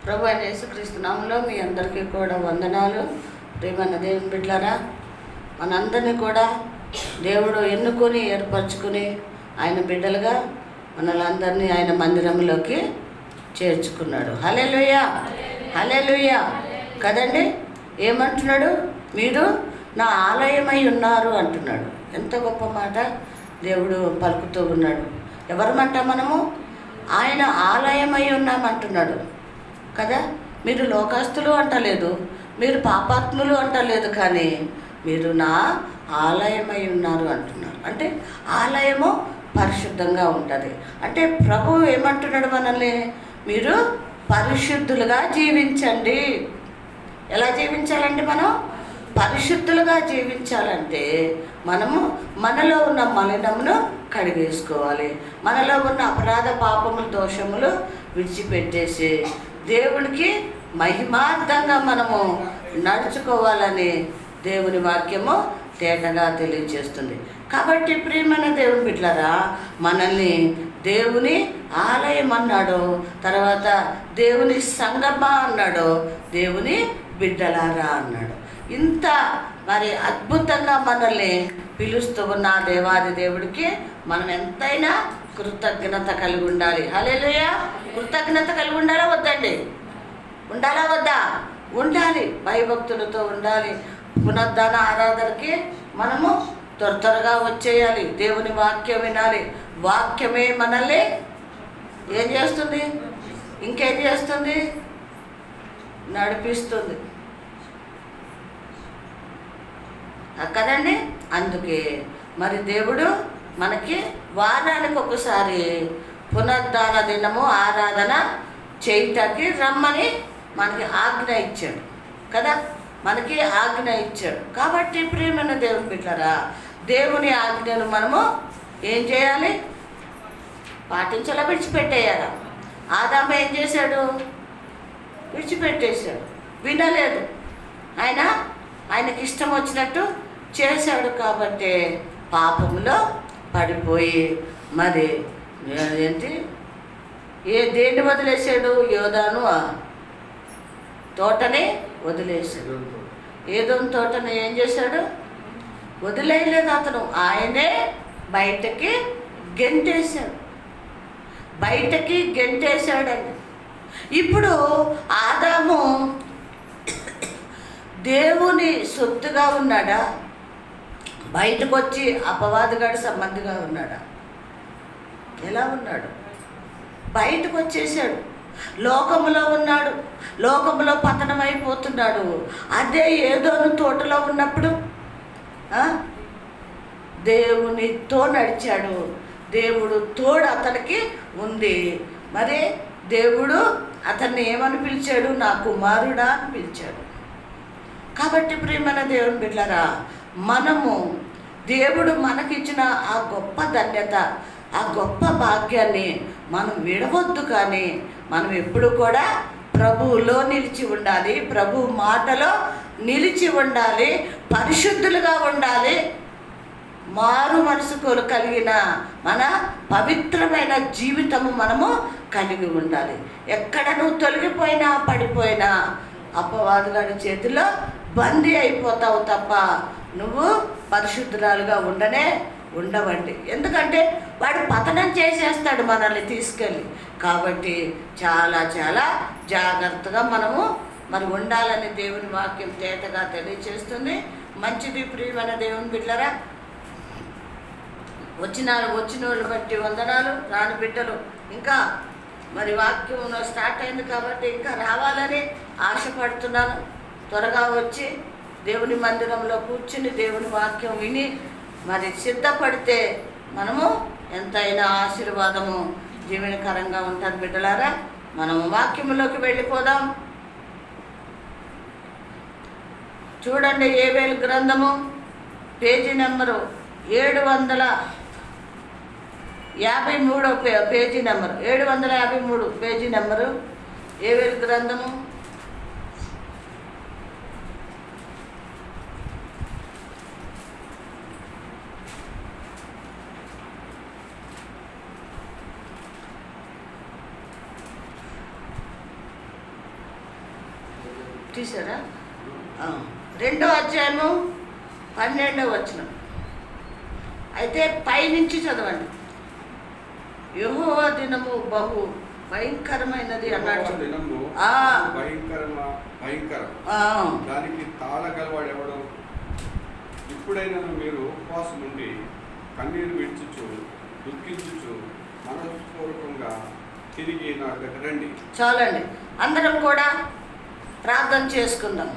ప్రభు అయిన యేసుక్రీస్తు నామములో మీ అందరికీ కూడా వందనాలు. ప్రియమైన దేవుని బిడ్డలారా, మనందరినీ కూడా దేవుడు ఎన్నుకొని ఏర్పరచుకుని ఆయన బిడ్డలుగా మనలందరినీ ఆయన మందిరంలోకి చేర్చుకున్నాడు. హల్లెలూయా, హల్లెలూయా కదండి. ఏమంటున్నాడు? మీరు నా ఆలయమై ఉన్నారు అంటున్నాడు. ఎంత గొప్ప మాట దేవుడు పలుకుతూ ఉన్నాడు. ఎవరమంట? మనము ఆయన ఆలయమై ఉన్నామంటున్నాడు కదా. మీరు లోకస్తులు అంటలేదు, మీరు పాపాత్ములు అంటలేదు, కానీ మీరు నా ఆలయమై ఉన్నారు అంటున్నారు. అంటే ఆలయము పరిశుద్ధంగా ఉంటుంది. అంటే ప్రభువు ఏమంటున్నాడు మనల్ని? మీరు పరిశుద్ధులుగా జీవించండి. ఎలా జీవించాలంటే మనం పరిశుద్ధులుగా జీవించాలంటే మనము మనలో ఉన్న మలినమును కడిగేసుకోవాలి. మనలో ఉన్న అపరాధ పాపములు దోషములు విడిచిపెట్టేసి దేవునికి మహిమార్థంగా మనము నడుచుకోవాలని దేవుని వాక్యము తేటగా తెలియజేస్తుంది. కాబట్టి ప్రియమైన దేవుని బిడ్డలారా, మనల్ని దేవుని ఆలయం అన్నాడు, తర్వాత దేవుని సంగమా అన్నాడు, దేవుని బిడ్డలారా అన్నాడు. ఇంత మరి అద్భుతంగా మనల్ని పిలుస్తూ ఉన్న దేవాది దేవుడికి మనం ఎంతైనా కృతజ్ఞత కలిగి ఉండాలి. హల్లెలూయా. కృతజ్ఞత కలిగి ఉండాలా వద్దండి? ఉండాలా వద్దా? ఉండాలి. భయభక్తులతో ఉండాలి. పునరుద్ధాన ఆరాధనకి మనము త్వరగా వచ్చేయాలి. దేవుని వాక్యం వినాలి. వాక్యమే మనల్ని ఏం చేస్తుంది? ఇంకేం చేస్తుంది? నడిపిస్తుంది కదండి. అందుకే మరి దేవుడు మనకి వారానికి ఒకసారి పునరుద్ధాన దినము ఆరాధన చేయటానికి రమ్మని మనకి ఆజ్ఞ ఇచ్చాడు కదా. మనకి ఆజ్ఞ ఇచ్చాడు. కాబట్టి ప్రియమైన దేవుని బిడ్డలారా, దేవుని ఆజ్ఞను మనము ఏం చేయాలి? పాటించాలా? విడిచిపెట్టేయాలా? ఆదాము ఏం చేశాడు? విడిచిపెట్టేశాడు. వినలేదు. ఆయనకి ఇష్టం వచ్చినట్టు చేశాడు. కాబట్టి పాపంలో పడిపోయి మరి దేన్ని వదిలేశాడు? యోదాను తోటని వదిలేశాడు. ఏదోని తోటని ఏం చేశాడు? వదిలేయలేదు అతను. ఆయనే బయటకి గెంటేశాడు. బయటకి గెంటేశాడండి. ఇప్పుడు ఆదాము దేవుని సొత్తుగా ఉన్నాడా? బయటకు వచ్చి అపవాదిగాడి సంబంధిగా ఉన్నాడా? ఎలా ఉన్నాడు? బయటకు వచ్చేసాడు. లోకములో ఉన్నాడు. లోకములో పతనమైపోతున్నాడు. అదే ఏదోను తోటలో ఉన్నప్పుడు దేవునితో నడిచాడు. దేవుడు తోడు అతనికి ఉంది. మరి దేవుడు అతన్ని ఏమని పిలిచాడు? నా కుమారుడా అని పిలిచాడు. కాబట్టి ప్రియమైన దేవుని బిడ్డలారా, మనము దేవుడు మనకిచ్చిన ఆ గొప్ప ధన్యత, ఆ గొప్ప భాగ్యాన్ని మనం విడవద్దు. కానీ మనం ఎప్పుడు కూడా ప్రభువులో నిలిచి ఉండాలి. ప్రభు మాటలో నిలిచి ఉండాలి. పరిశుద్ధులుగా ఉండాలి. మారు మనసుకు కలిగిన మన పవిత్రమైన జీవితము మనము కలిగి ఉండాలి. ఎక్కడ నువ్వు తొలగిపోయినా పడిపోయినా అపవాదుగాడి చేతిలో బందీ అయిపోతావు తప్ప నువ్వు పరిశుద్ధురాలుగా ఉండవండి. ఎందుకంటే వాడు పతనం చేసేస్తాడు మనల్ని తీసుకెళ్ళి. కాబట్టి చాలా చాలా జాగ్రత్తగా మనము మరి ఉండాలని దేవుని వాక్యం తేటగా తెలియచేస్తుంది. మంచిది ప్రియమైన దేవుని బిడ్డలారా. వచ్చిన వాళ్ళు బట్టి వందనాలు. రాని బిడ్డలు ఇంకా మరి వాక్యం స్టార్ట్ అయింది కాబట్టి ఇంకా రావాలని ఆశపడుతున్నాను. త్వరగా వచ్చి దేవుని మందిరంలో కూర్చుని దేవుని వాక్యం విని మరి సిద్ధపడితే మనము ఎంతైనా ఆశీర్వాదము జీవనకరంగా ఉంటుంది. బిడ్డలారా, మనము వాక్యములోకి వెళ్ళిపోదాం. చూడండి, యోవేలు గ్రంథము page number 753 page number 753 page number యోవేలు గ్రంథము తీసారా? 2వ అధ్యాయము 12వ వచనం. అయితే పైనుంచి చదవండి. యెహోవా దినము బహు భయంకరమైనది అన్నాడు. దానికి తాళగలవాడు ఎవడు? ఇప్పుడైనా మీరు ఉపవాసం ఉండి కన్నీరు విడుచుచు దుఃఖించుచు మనస్పూర్వకంగా తిరిగి నా దగ్గర రండి. చాలండి, అందరం కూడా ప్రార్థన చేసుకుందాం.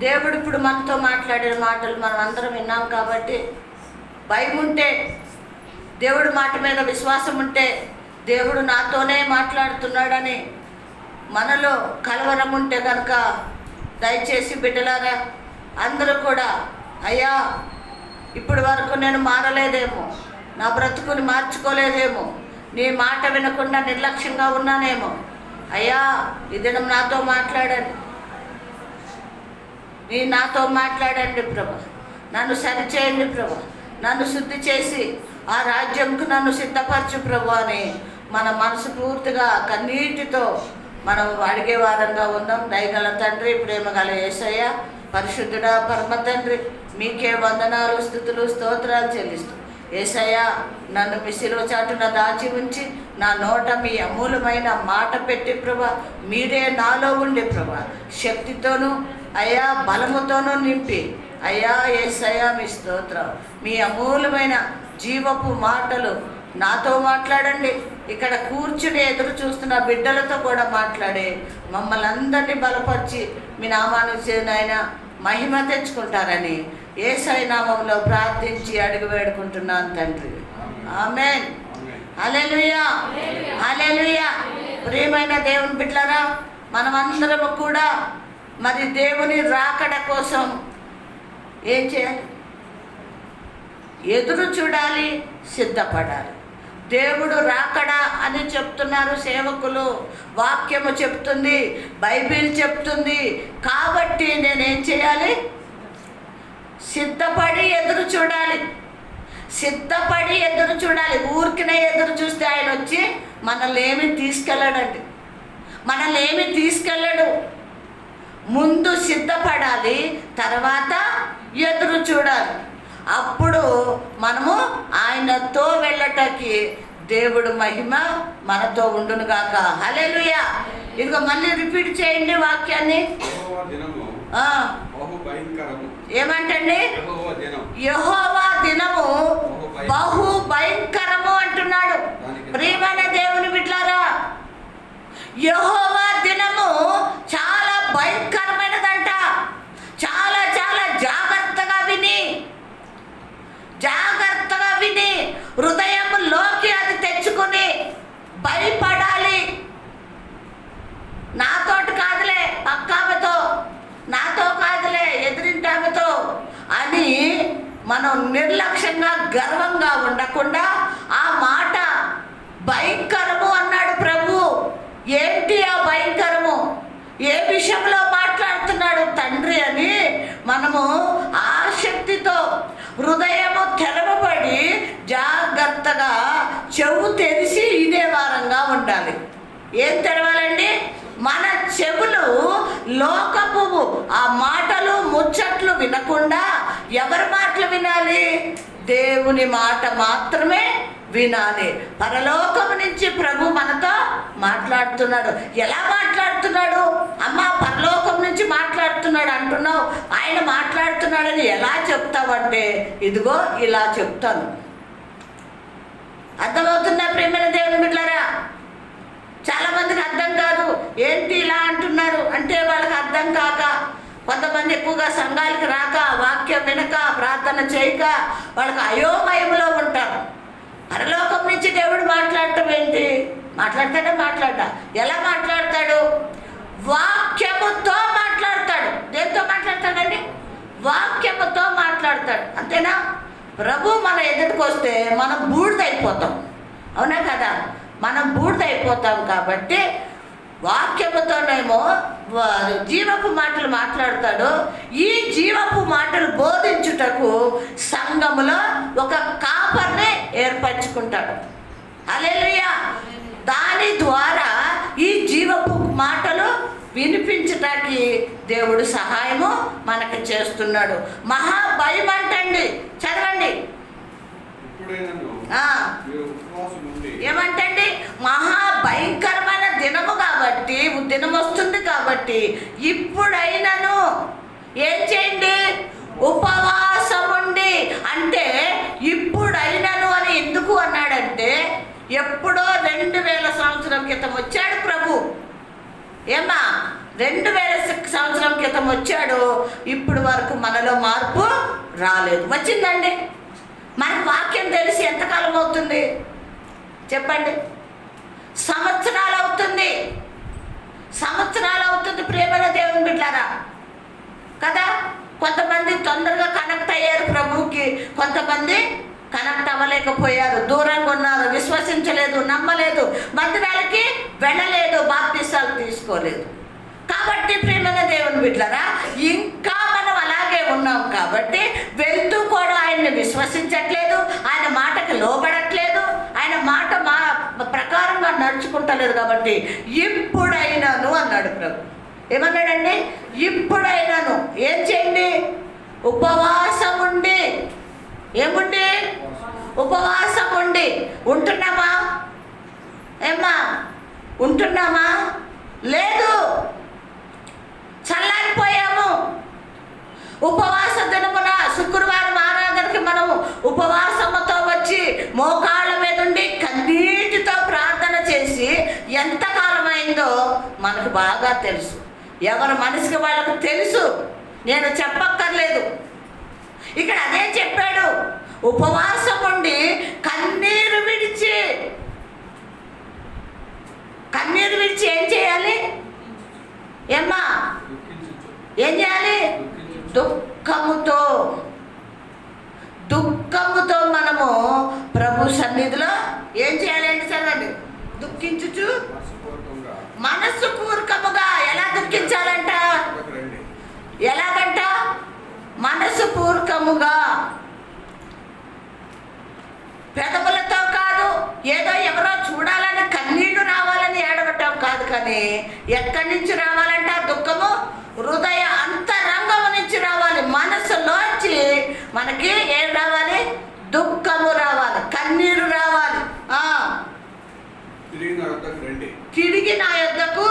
దేవుడు ఇప్పుడు మనతో మాట్లాడిన మాటలు మనం అందరం విన్నాం కాబట్టి, భయం ఉంటే, దేవుడి మాట మీద విశ్వాసం ఉంటే, దేవుడు నాతోనే మాట్లాడుతున్నాడని మనలో కలవరం ఉంటే కనుక దయచేసి బిడ్డలారా అందరూ కూడా, అయ్యా ఇప్పటి వరకు నేను మారలేదేమో, నా బ్రతుకుని మార్చుకోలేదేమో, నీ మాట వినకుండా నిర్లక్ష్యంగా ఉన్నానేమో, అయ్యా ఈ దినం నాతో మాట్లాడండి, నాతో మాట్లాడండి ప్రభా, నన్ను సరిచేయండి ప్రభా, నన్ను శుద్ధి చేసి ఆ రాజ్యంకు నన్ను సిద్ధపరచు ప్రభు అని మన మనసు పూర్తిగా కన్నీటితో మనం అడిగే వారంగా ఉందాం. దయగల తండ్రి, ప్రేమగల యేసయ్య, పరిశుద్ధుడా పరమ తండ్రి, మీకే వందనాలు, స్తుతులు, స్తోత్రాలు చెల్లిస్తూ, యేసయ్య నన్ను మీ శిలువ చాటున దాచి ఉంచి నా నోట మీ అమూలమైన మాట పెట్టి ప్రభా, మీరే నాలో ఉండే ప్రభా, శక్తితోనూ అయ్యా బలముతోనూ నింపి, అయ్యా యేసయ్య మీ స్తోత్రం, మీ అమూలమైన జీవపు మాటలు నాతో మాట్లాడండి. ఇక్కడ కూర్చుని ఎదురు చూస్తున్న బిడ్డలతో కూడా మాట్లాడి మమ్మల్ని అందరినీ బలపరిచి మీ నామాన్ని నాయన మహిమ తెచ్చుకుంటారని యేసయ్య నామములో ప్రార్థించి అడిగి వేడుకుంటున్నాను తండ్రి. ఆమేన్. హల్లెలూయా, హల్లెలూయా. ప్రియమైన దేవుని బిడ్డలారా, మనమందరము కూడా మరి దేవుని రాకడ కోసం ఏం చేయాలి? ఎదురు చూడాలి, సిద్ధపడాలి. దేవుడు రాకడా అని చెప్తున్నారు సేవకులు, వాక్యము చెప్తుంది, బైబిల్ చెప్తుంది. కాబట్టి నేనేం చేయాలి? సిద్ధపడి ఎదురు చూడాలి, సిద్ధపడి ఎదురు చూడాలి. ఊరికినే ఎదురు చూస్తే ఆయన వచ్చి మనల్ని ఏమి తీసుకెళ్ళడండి, మనల్ని ఏమి తీసుకెళ్ళడు. ముందు సిద్ధపడాలి, తర్వాత ఎదురు చూడాలి. అప్పుడు మనము ఆయనతో వెళ్ళటానికి దేవుడు మహిమ మనతో ఉండునుగాక. హల్లెలూయా. ఇదిగో మళ్ళీ రిపీట్ చేయండి వాక్యాన్ని. ఏమంటండి? యెహోవా దినము బహు భయంకరము అంటున్నాడు. ప్రియమైన దేవుని బిడ్డలారా, యెహోవా దినము చాలా భయంకరమైనదంట. చాలా చాలా జాగ్రత్తగా విని, జాగ్రత్తగా విని హృదయంలోకి అది తెచ్చుకొని భయపడాలి. నాతోటి కాదులే, పక్కామెతో, నాతో కాదులే, ఎదిరింటామెతో అని మనం నిర్లక్ష్యంగా గర్వంగా ఉండకుండా ఆ మాట భయంకరము అన్నాడు ప్రభు. ఏంటి ఆ భయంకరము? ఏ విషయంలో మాట్లాడుతున్నాడు తండ్రి అని మనము ఆసక్తితో హృదయము తెరవబడి జాగ్రత్తగా చెవు తెరిచి వినేవారంగా ఉండాలి. ఏం తెరవాలండి? మన చెవులు లోకపు ఆ మాటలు ముచ్చట్లు వినకుండా ఎవరి మాటలు వినాలి? దేవుని మాట మాత్రమే వినాలి. పరలోకము నుంచి ప్రభు మనతో మాట్లాడుతున్నాడు. ఎలా మాట్లాడుతున్నాడు? అమ్మా పరలోకం నుంచి మాట్లాడుతున్నాడు అంటున్నావు, ఆయన మాట్లాడుతున్నాడని ఎలా చెప్తావంటే, ఇదిగో ఇలా చెప్తాను. అర్థమవుతుందా ప్రియమైన దేవుని బిడ్డలారా? చాలా మందికి అర్థం కాదు. ఏంటి ఇలా అంటున్నారు అంటే వాళ్ళకి అర్థం కాక, కొంతమంది ఎక్కువగా సంఘాలకు రాక, వాక్యం వినక, ప్రార్థన చేయక వాళ్ళకి అయోమయంలో ఉంటారు. పరలోకం నుంచి దేవుడు మాట్లాడటం ఏంటి? మాట్లాడతా ఎలా మాట్లాడతాడు? వాక్యముతో మాట్లాడతాడు. దేంతో మాట్లాడతాడండి? వాక్యముతో మాట్లాడతాడు. అంతేనా? ప్రభు మన ఎదుటికి వస్తే మనం బూడిదైపోతాం, అవునా కదా? మనం బూడిదైపోతాం. కాబట్టి వాక్యముతోనేమో జీవపు మాటలు మాట్లాడతాడు. ఈ జీవపు మాటలు బోధించుటకు సంఘములో ఒక కాపర్ని ఏర్పరచుకుంటాడు. హల్లెలూయా. దాని ద్వారా ఈ జీవపు మాటలు వినిపించుట చేయటానికి దేవుడు సహాయము మనకు చేస్తున్నాడు. మహా భయం అంటండి, చదవండి. మీరు ఉపవాసం ఉండి ఏమంటండి? మహా భయంకరమైన దినము కాబట్టి, దినం వస్తుంది కాబట్టి ఇప్పుడైనను ఏం చేయండి? ఉపవాసం ఉండి. అంటే ఇప్పుడైనను అని ఎందుకు అన్నాడంటే, ఎప్పుడో 2000 సంవత్సరం క్రితం వచ్చాడు ప్రభు. ఏమా 2000 సంవత్సరం క్రితం వచ్చాడు. ఇప్పుడు వరకు మనలో మార్పు రాలేదు. వచ్చిందండి? మనకు వాక్యం తెలిసి ఎంతకాలం అవుతుంది చెప్పండి? సంవత్సరాలు అవుతుంది. సంవత్సరాలు అవుతుంది ప్రేమల దేవుని బిడ్డలారా కదా. కొంతమంది తొందరగా కనెక్ట్ అయ్యారు ప్రభువుకి, కొంతమంది కనెక్ట్ అవ్వలేకపోయారు, దూరంగా ఉన్నారు, విశ్వసించలేదు, నమ్మలేదు, మందిరాలకి వెళ్ళలేదు, బాప్తిసాలు తీసుకోలేదు. కాబట్టి ప్రేమల దేవుని బిడ్డలారా, ఇంకా మనం అలాగే ఉన్నాం కాబట్టి వెళ్తూ కూడా ఆయన్ని విశ్వసించట్లేదు, ఆయన మాటకి లోబడట్లేదు, ఆయన మాట ప్రకారంగా నడుచుకుంటలేదు. కాబట్టి ఇప్పుడైనాను అన్నాడు ప్రభు. ఏమన్నాడండి? ఇప్పుడైనాను ఏం చేయండి? ఉపవాసం ఉండి. ఏముండి? ఉపవాసం ఉండి. ఉంటున్నామా? ఏమ్మా ఉంటున్నామా? లేదు, చల్లారిపోయాము. ఉపవాస దినమున శుక్రవారం ఆరాధనకి మనము ఉపవాసముతో వచ్చి మోకాళ్ళ మీద ఉండి కన్నీటితో ప్రార్థన చేసి ఎంతకాలం అయిందో మనకు బాగా తెలుసు. ఎవరి మనసుకి వాళ్ళకు తెలుసు, నేను చెప్పక్కర్లేదు. ఇక్కడ అదే చెప్పాడు, ఉపవాసం ఉండి కన్నీరు విడిచి. కన్నీరు విడిచి ఏం చేయాలి? ఏమ్మా ఏం చేయాలి? దుఃఖముతో. దుఃఖముతో మనము ప్రభు సన్నిధిలో ఏం చేయాలండి? చదవండి. దుఃఖించుచు మనస్సు పూర్వకముగా. ఎలా దుఃఖించాలంట? ఎలాగంట? మనసు పూర్వకముగా, పెదవులతో కాదు, ఏదో ఎవరో చూడాలని కన్నీళ్లు రావాలని ఏడవటం కాదు, కానీ ఎక్కడి నుంచి రావాలంట? దుఃఖము హృదయ అంతరంగము నుంచి రావాలి. మనసులోంచి మనకి ఏం రావాలి? దుఃఖము రావాలి, కన్నీరు రావాలి. తిరిగి నా యొద్దకు.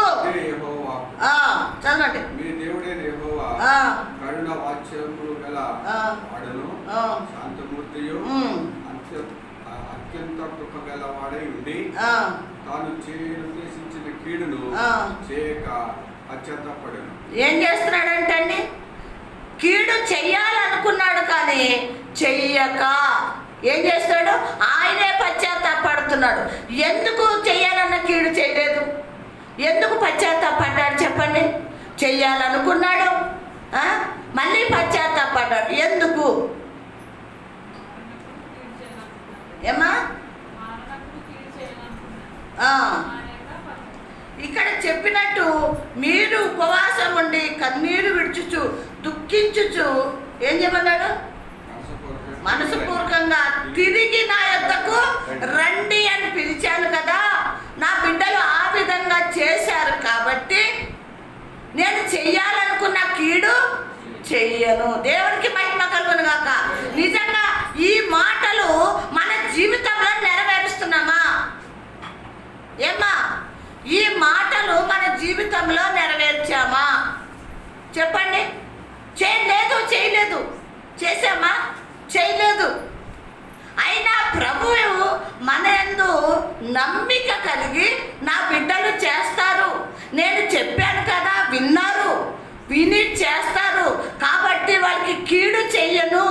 చదవండి. మీ దేవుడైన యెహోవా కరుణ వాత్సల్యములు గల వాడును, శాంతమూర్తియు, అత్యంత కృప గల వాడై ఉండి తాను ఉద్దేశించిన కీడును చేయక పశ్చాత్తాపడును. ఏం చేస్తున్నాడంటే అండి? కీడు చెయ్యాలనుకున్నాడు కానీ చెయ్యక ఏం చేస్తాడు? ఆయనే పశ్చాత్తాపడుతున్నాడు. ఎందుకు చెయ్యాలన్న కీడు చేయలేదు? ఎందుకు పశ్చాత్తాపడ్డాడు చెప్పండి? చెయ్యాలనుకున్నాడు, మళ్ళీ పశ్చాత్తాపడ్డాడు. ఎందుకు? ఏమా ఇక్కడ చెప్పినట్టు మీరు ఉపవాసం ఉండి కన్నీరు విడుచుచు దుఃఖించుచు ఏం చెప్పన్నాడు? మనసుపూర్వకంగా తిరిగి నా యొద్దకు రండి అని పిలిచాను కదా. నా బిడ్డలు ఆ విధంగా చేశారు కాబట్టి నేను చెయ్యాలనుకున్న కీడు చెయ్యను. దేవునికి మహిమ కలుగును గాక. నిజంగా ఈ మాటలు మన జీవితంలో నెరవేరుస్తున్నామా? ఏమ్మా ఈ మాటలు మన జీవితంలో నెరవేర్చామా చెప్పండి? చేయలేదు. చేసామా? చేయలేదు. అయినా ప్రభువు మన యందు నమ్మిక కలిగి నా బిడ్డలు చేస్తారు, నేను చెప్పాను కదా, విన్నారు, విని చేస్తారు కాబట్టి వాళ్ళకి కీడు చెయ్యను,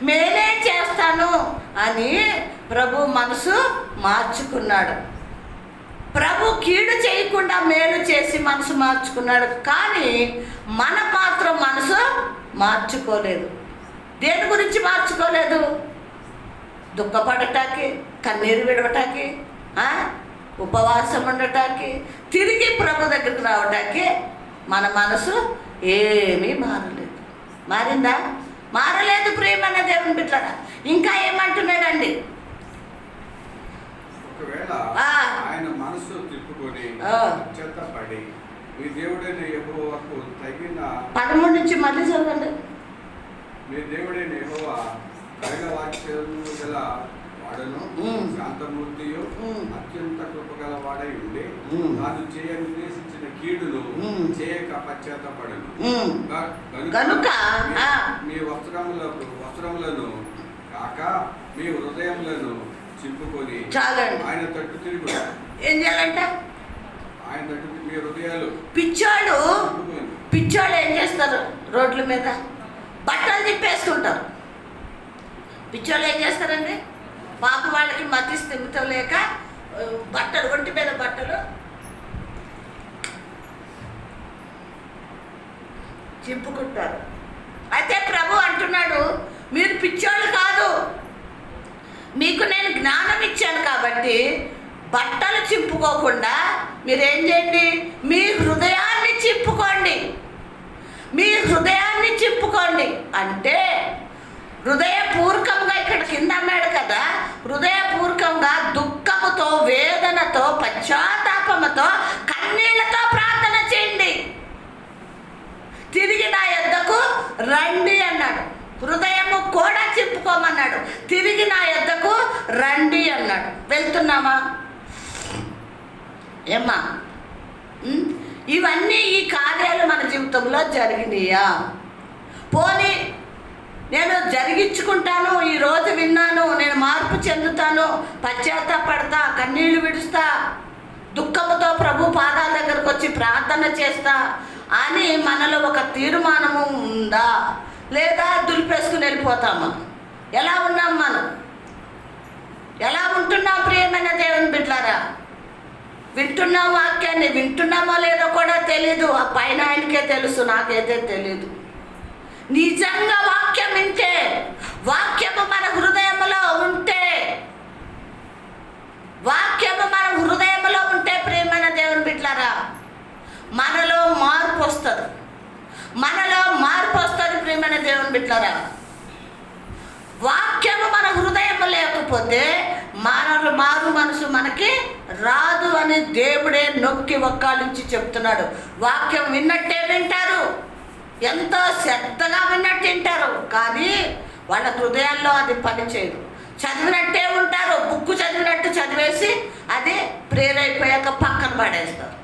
మేలే చేస్తాను అని ప్రభు మనసు మార్చుకున్నాడు. ప్రభు కీడు చేయకుండా మేలు చేసి మనసు మార్చుకున్నాడు. కానీ మనం మాత్రం మనసు మార్చుకోలేదు. దేని గురించి మార్చుకోలేదు? దుఃఖపడటానికి, కన్నీరు విడవటానికి, ఉపవాసం ఉండటానికి, తిరిగి ప్రభు దగ్గరికి రావటానికి మన మనసు ఏమీ మారలేదు. మారిందా? మారలేదు. ప్రేమన్న దేవుని బిడ్డలారా, ఇంకా ఏమంటున్నాడండి? ఒకవేళ ఆయన మనసు తిప్పుకొని పశ్చాత్తాపడి మీ దేవుడైన యెహోవాకు తగిన 13 నుంచి మళ్ళీ చదవండి. మీ దేవుడైన యెహోవా కఠిన వాక్యము గల వాడను, శాంతమూర్తియు, అత్యంత కృపగల వాడై ఉండి తాను నిర్దేశించిన కీడును చేయక పశ్చాత్తపడను. కనుక మీ వస్త్రములను కాక మీ హృదయములను చింపుకొని చాలండి. ఆయన తట్టు తిరుగు. ఏం చేయాలంట? ఆయన తట్టు మీ హృదయాలు. పిచ్చోళ్ళు ఏం చేస్తారు? రోడ్ల మీద బట్టలు తిప్పేస్తుంటారు. పిచ్చోళ్ళు ఏం చేస్తారండి? పాప వాళ్ళకి మతి స్థిమితం లేక బట్టలు, ఒంటి మీద బట్టలు చింపుకుంటారు. అయితే ప్రభు అంటున్నాడు, మీరు పిచ్చోళ్ళు కాదు, మీకు నేను జ్ఞానం ఇచ్చాను కాబట్టి బట్టలు చింపుకోకుండా మీరేం చేయండి? మీ హృదయాన్ని చింపుకోండి. మీ హృదయాన్ని చింపుకోండి అంటే హృదయపూర్వకంగా, ఇక్కడ కింద అన్నాడు కదా, హృదయపూర్వకంగా దుఃఖముతో, వేదనతో, పశ్చాత్తాపముతో, కన్నీళ్లతో ప్రార్థన చేయండి. తిరిగి నా యొద్దకు రండి అన్నాడు. హృదయము కూడా చింపుకోమన్నాడు. తిరిగి నా యొద్దకు రండి అన్నాడు. వెళ్తున్నామా ఏమ్మా? ఇవన్నీ ఈ కార్యాలు మన జీవితంలో జరిగినాయా? పోనీ నేను జరిగించుకుంటాను, ఈరోజు విన్నాను, నేను మార్పు చెందుతాను, పశ్చాత్తాపడతా, కన్నీళ్లు విడుస్తా, దుఃఖముతో ప్రభు పాదాల దగ్గరకు వచ్చి ప్రార్థన చేస్తా అని మనలో ఒక తీర్మానము ఉందా? లేదా దులిపేసుకుని వెళ్ళిపోతామా? ఎలా ఉన్నాం మనం? ఎలా ఉంటున్నాం ప్రియమైన దేవుని బిడ్డలారా? వింటున్నాం వాక్యాన్ని, వింటున్నామో లేదో కూడా తెలీదు. ఆ పైన ఆయనకే తెలుసు, నాకైతే తెలీదు. నిజంగా వాక్యం వింటే, వాక్యము మన హృదయంలో ఉంటే, వాక్యము మన హృదయంలో ఉంటే ప్రియమైన దేవుని బిడ్డలారా, మనలో మార్పు వస్తుంది. మనలో మార్పు వస్తుంది ప్రియమైన దేవుని బిడ్డలారా. వాక్యము మన హృదయం లేకపోతే మారు మనసు మనకి రాదు అని దేవుడే నొక్కి ఒక్కాలించి చెప్తున్నాడు. వాక్యం విన్నట్టే వింటారు, ఎంతో శ్రద్ధగా విన్నట్టు వింటారు, కానీ వాళ్ళ హృదయాల్లో అది పనిచేయదు. చదివినట్టే ఉంటారు, బుక్కు చదివినట్టు చదివేసి అది ప్రేరైపోయాక పక్కన పడేస్తారు.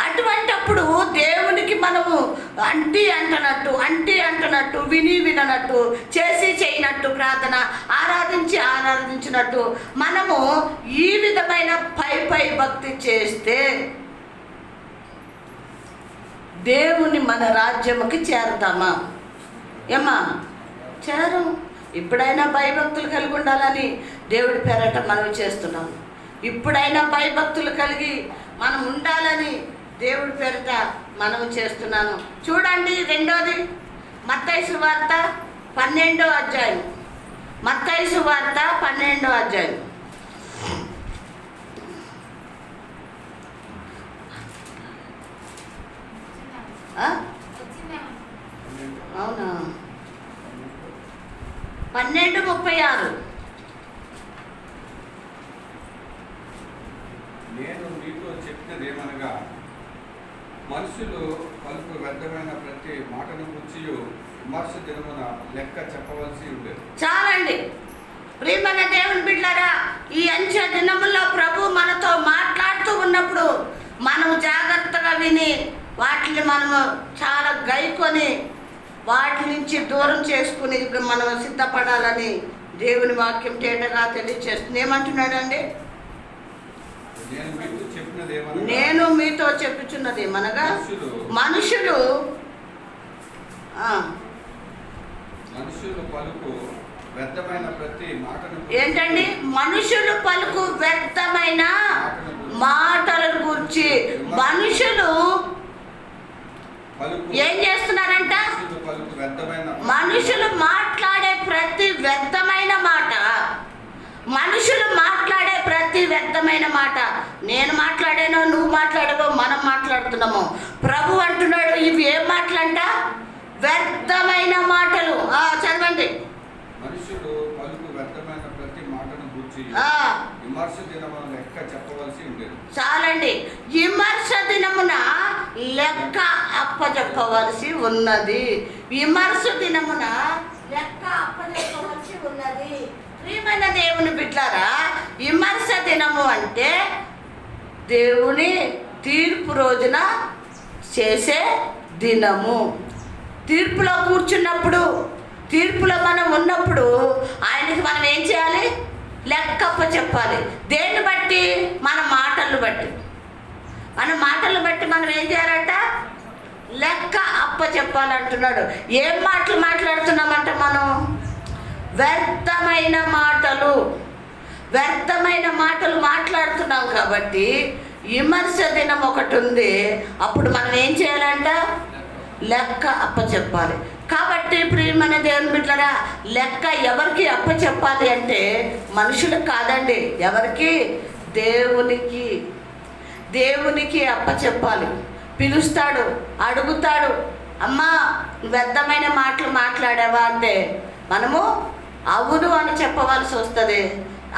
అటువంటప్పుడు దేవునికి మనము అంటి అంటున్నట్టు, విననట్టు, చేసి చేయనట్టు, ప్రార్థన ఆరాధించినట్టు మనము ఈ విధమైన పై భక్తి చేస్తే దేవుని మన రాజ్యముకి చేరుతామా? ఏమ్మా? చేరం. ఇప్పుడైనా భయభక్తులు కలిగి ఉండాలని దేవుడి పేరట మనం చేస్తున్నాము. ఇప్పుడైనా భయభక్తులు కలిగి మనం ఉండాలని దేవుడి పేరిట మనం చేస్తున్నాను. చూడండి, రెండోది మత్తయి సువార్త 12వ అధ్యాయం. మత్తయి సువార్త 12వ అధ్యాయం. అవునా? 12:36. నేను మీతో చెప్పినదేమనగా, మనుషులు పలుకు వ్యర్థమైన ప్రతి మాటను గురించి విమర్శ దినమున లెక్క చెప్పవలసి ఉండేది. చాలండి ప్రియమైన దేవుని బిడ్డలారా, ఈ అంచె దినముల్లో ప్రభు మనతో మాట్లాడుతూ ఉన్నప్పుడు మనం జాగ్రత్తగా విని వాటిని మనము చాలా గైకొని వాటి నుంచి దూరం చేసుకుని మనం సిద్ధపడాలని దేవుని వాక్యం తేటగా తెలియచేస్తుంది. ఏమంటున్నాడండి? నేను మీతో చెప్పుచున్నది ఏమనగా, మనుషులు పలుకు వ్యర్థమైన ప్రతి మాటను ఏంటండి? మనుషులు పలుకు వ్యర్థమైన మాటలను గురించి మనుషులు ఏం చేస్తున్నారంట? మనుషులు మాట్లాడే ప్రతి వ్యర్థమైన మాట, మనుషులు మాట్లాడే ప్రతి వ్యర్థమైన మాట, నేను మాట్లాడానో నువ్వు మాట్లాడావో మనం మాట్లాడుతున్నాము. ప్రభు అంటున్నాడు, ఇవి ఏం మాటలంట? వ్యర్థమైన మాటలు. చదవండి. మనుషులు పలుకు వ్యర్థమైన ప్రతి మాటను గురించి విమర్శ దినమున లెక్క చెప్పవలసి ఉండేది. చాలండి. విమర్శ దినమున లెక్క అప్పచెప్పవలసి ఉన్నది. విమర్శ దినమున లెక్క అప్పచెప్పవలసి ఉన్నది. ప్రియమైన దేవుని బిడ్డలారా, విమర్శ దినము అంటే దేవుని తీర్పు రోజున చేసే దినము. తీర్పులో కూర్చున్నప్పుడు, తీర్పులో మనం ఉన్నప్పుడు ఆయనకి మనం ఏం చేయాలి? లెక్కప్ప చెప్పాలి. దేన్ని బట్టి? మన మాటలను బట్టి. మన మాటలను బట్టి మనం ఏం చేయాలంట? లెక్క అప్ప చెప్పాలంటున్నాడు. ఏం మాటలు మాట్లాడుతున్నామంట మనం? వ్యర్థమైన మాటలు మాట్లాడుతున్నాం. కాబట్టి విమర్శ దినం ఒకటి ఉంది. అప్పుడు మనం ఏం చేయాలంట? లెక్క అప్ప చెప్పాలి. కాబట్టి ప్రియమైన దేవుని బిడ్డలారా, లెక్క ఎవరికి అప్ప చెప్పాలి అంటే మనుషులకు కాదండి. ఎవరికి? దేవునికి అప్ప చెప్పాలి. పిలుస్తాడు, అడుగుతాడు, అమ్మా వ్యర్థమైన మాటలు మాట్లాడావా అంటే మనము అవును అని చెప్పవలసి వస్తుంది.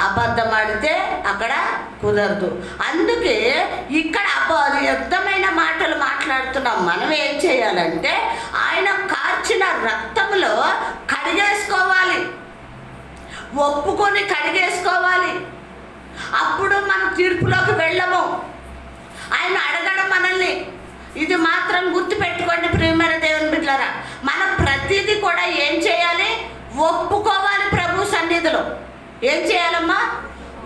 అబద్ధం ఆడితే అక్కడ కుదరదు. అందుకే ఇక్కడ వ్యర్థమైన మాటలు మాట్లాడుతున్నాం. మనం ఏం చేయాలంటే ఆయన కార్చిన రక్తములో కడిగేసుకోవాలి, ఒప్పుకొని కడిగేసుకోవాలి. అప్పుడు మనం తీర్పులోకి వెళ్ళము. ఆయన అడగడం మనల్ని. ఇది మాత్రం గుర్తుపెట్టుకోండి ప్రియమైన దేవుని బిడ్డలారా, మనం ప్రతిదీ కూడా ఏం చేయాలి? ఒప్పుకోవాలి. ప్రభు సన్నిధిలో ఏం చేయాలమ్మా?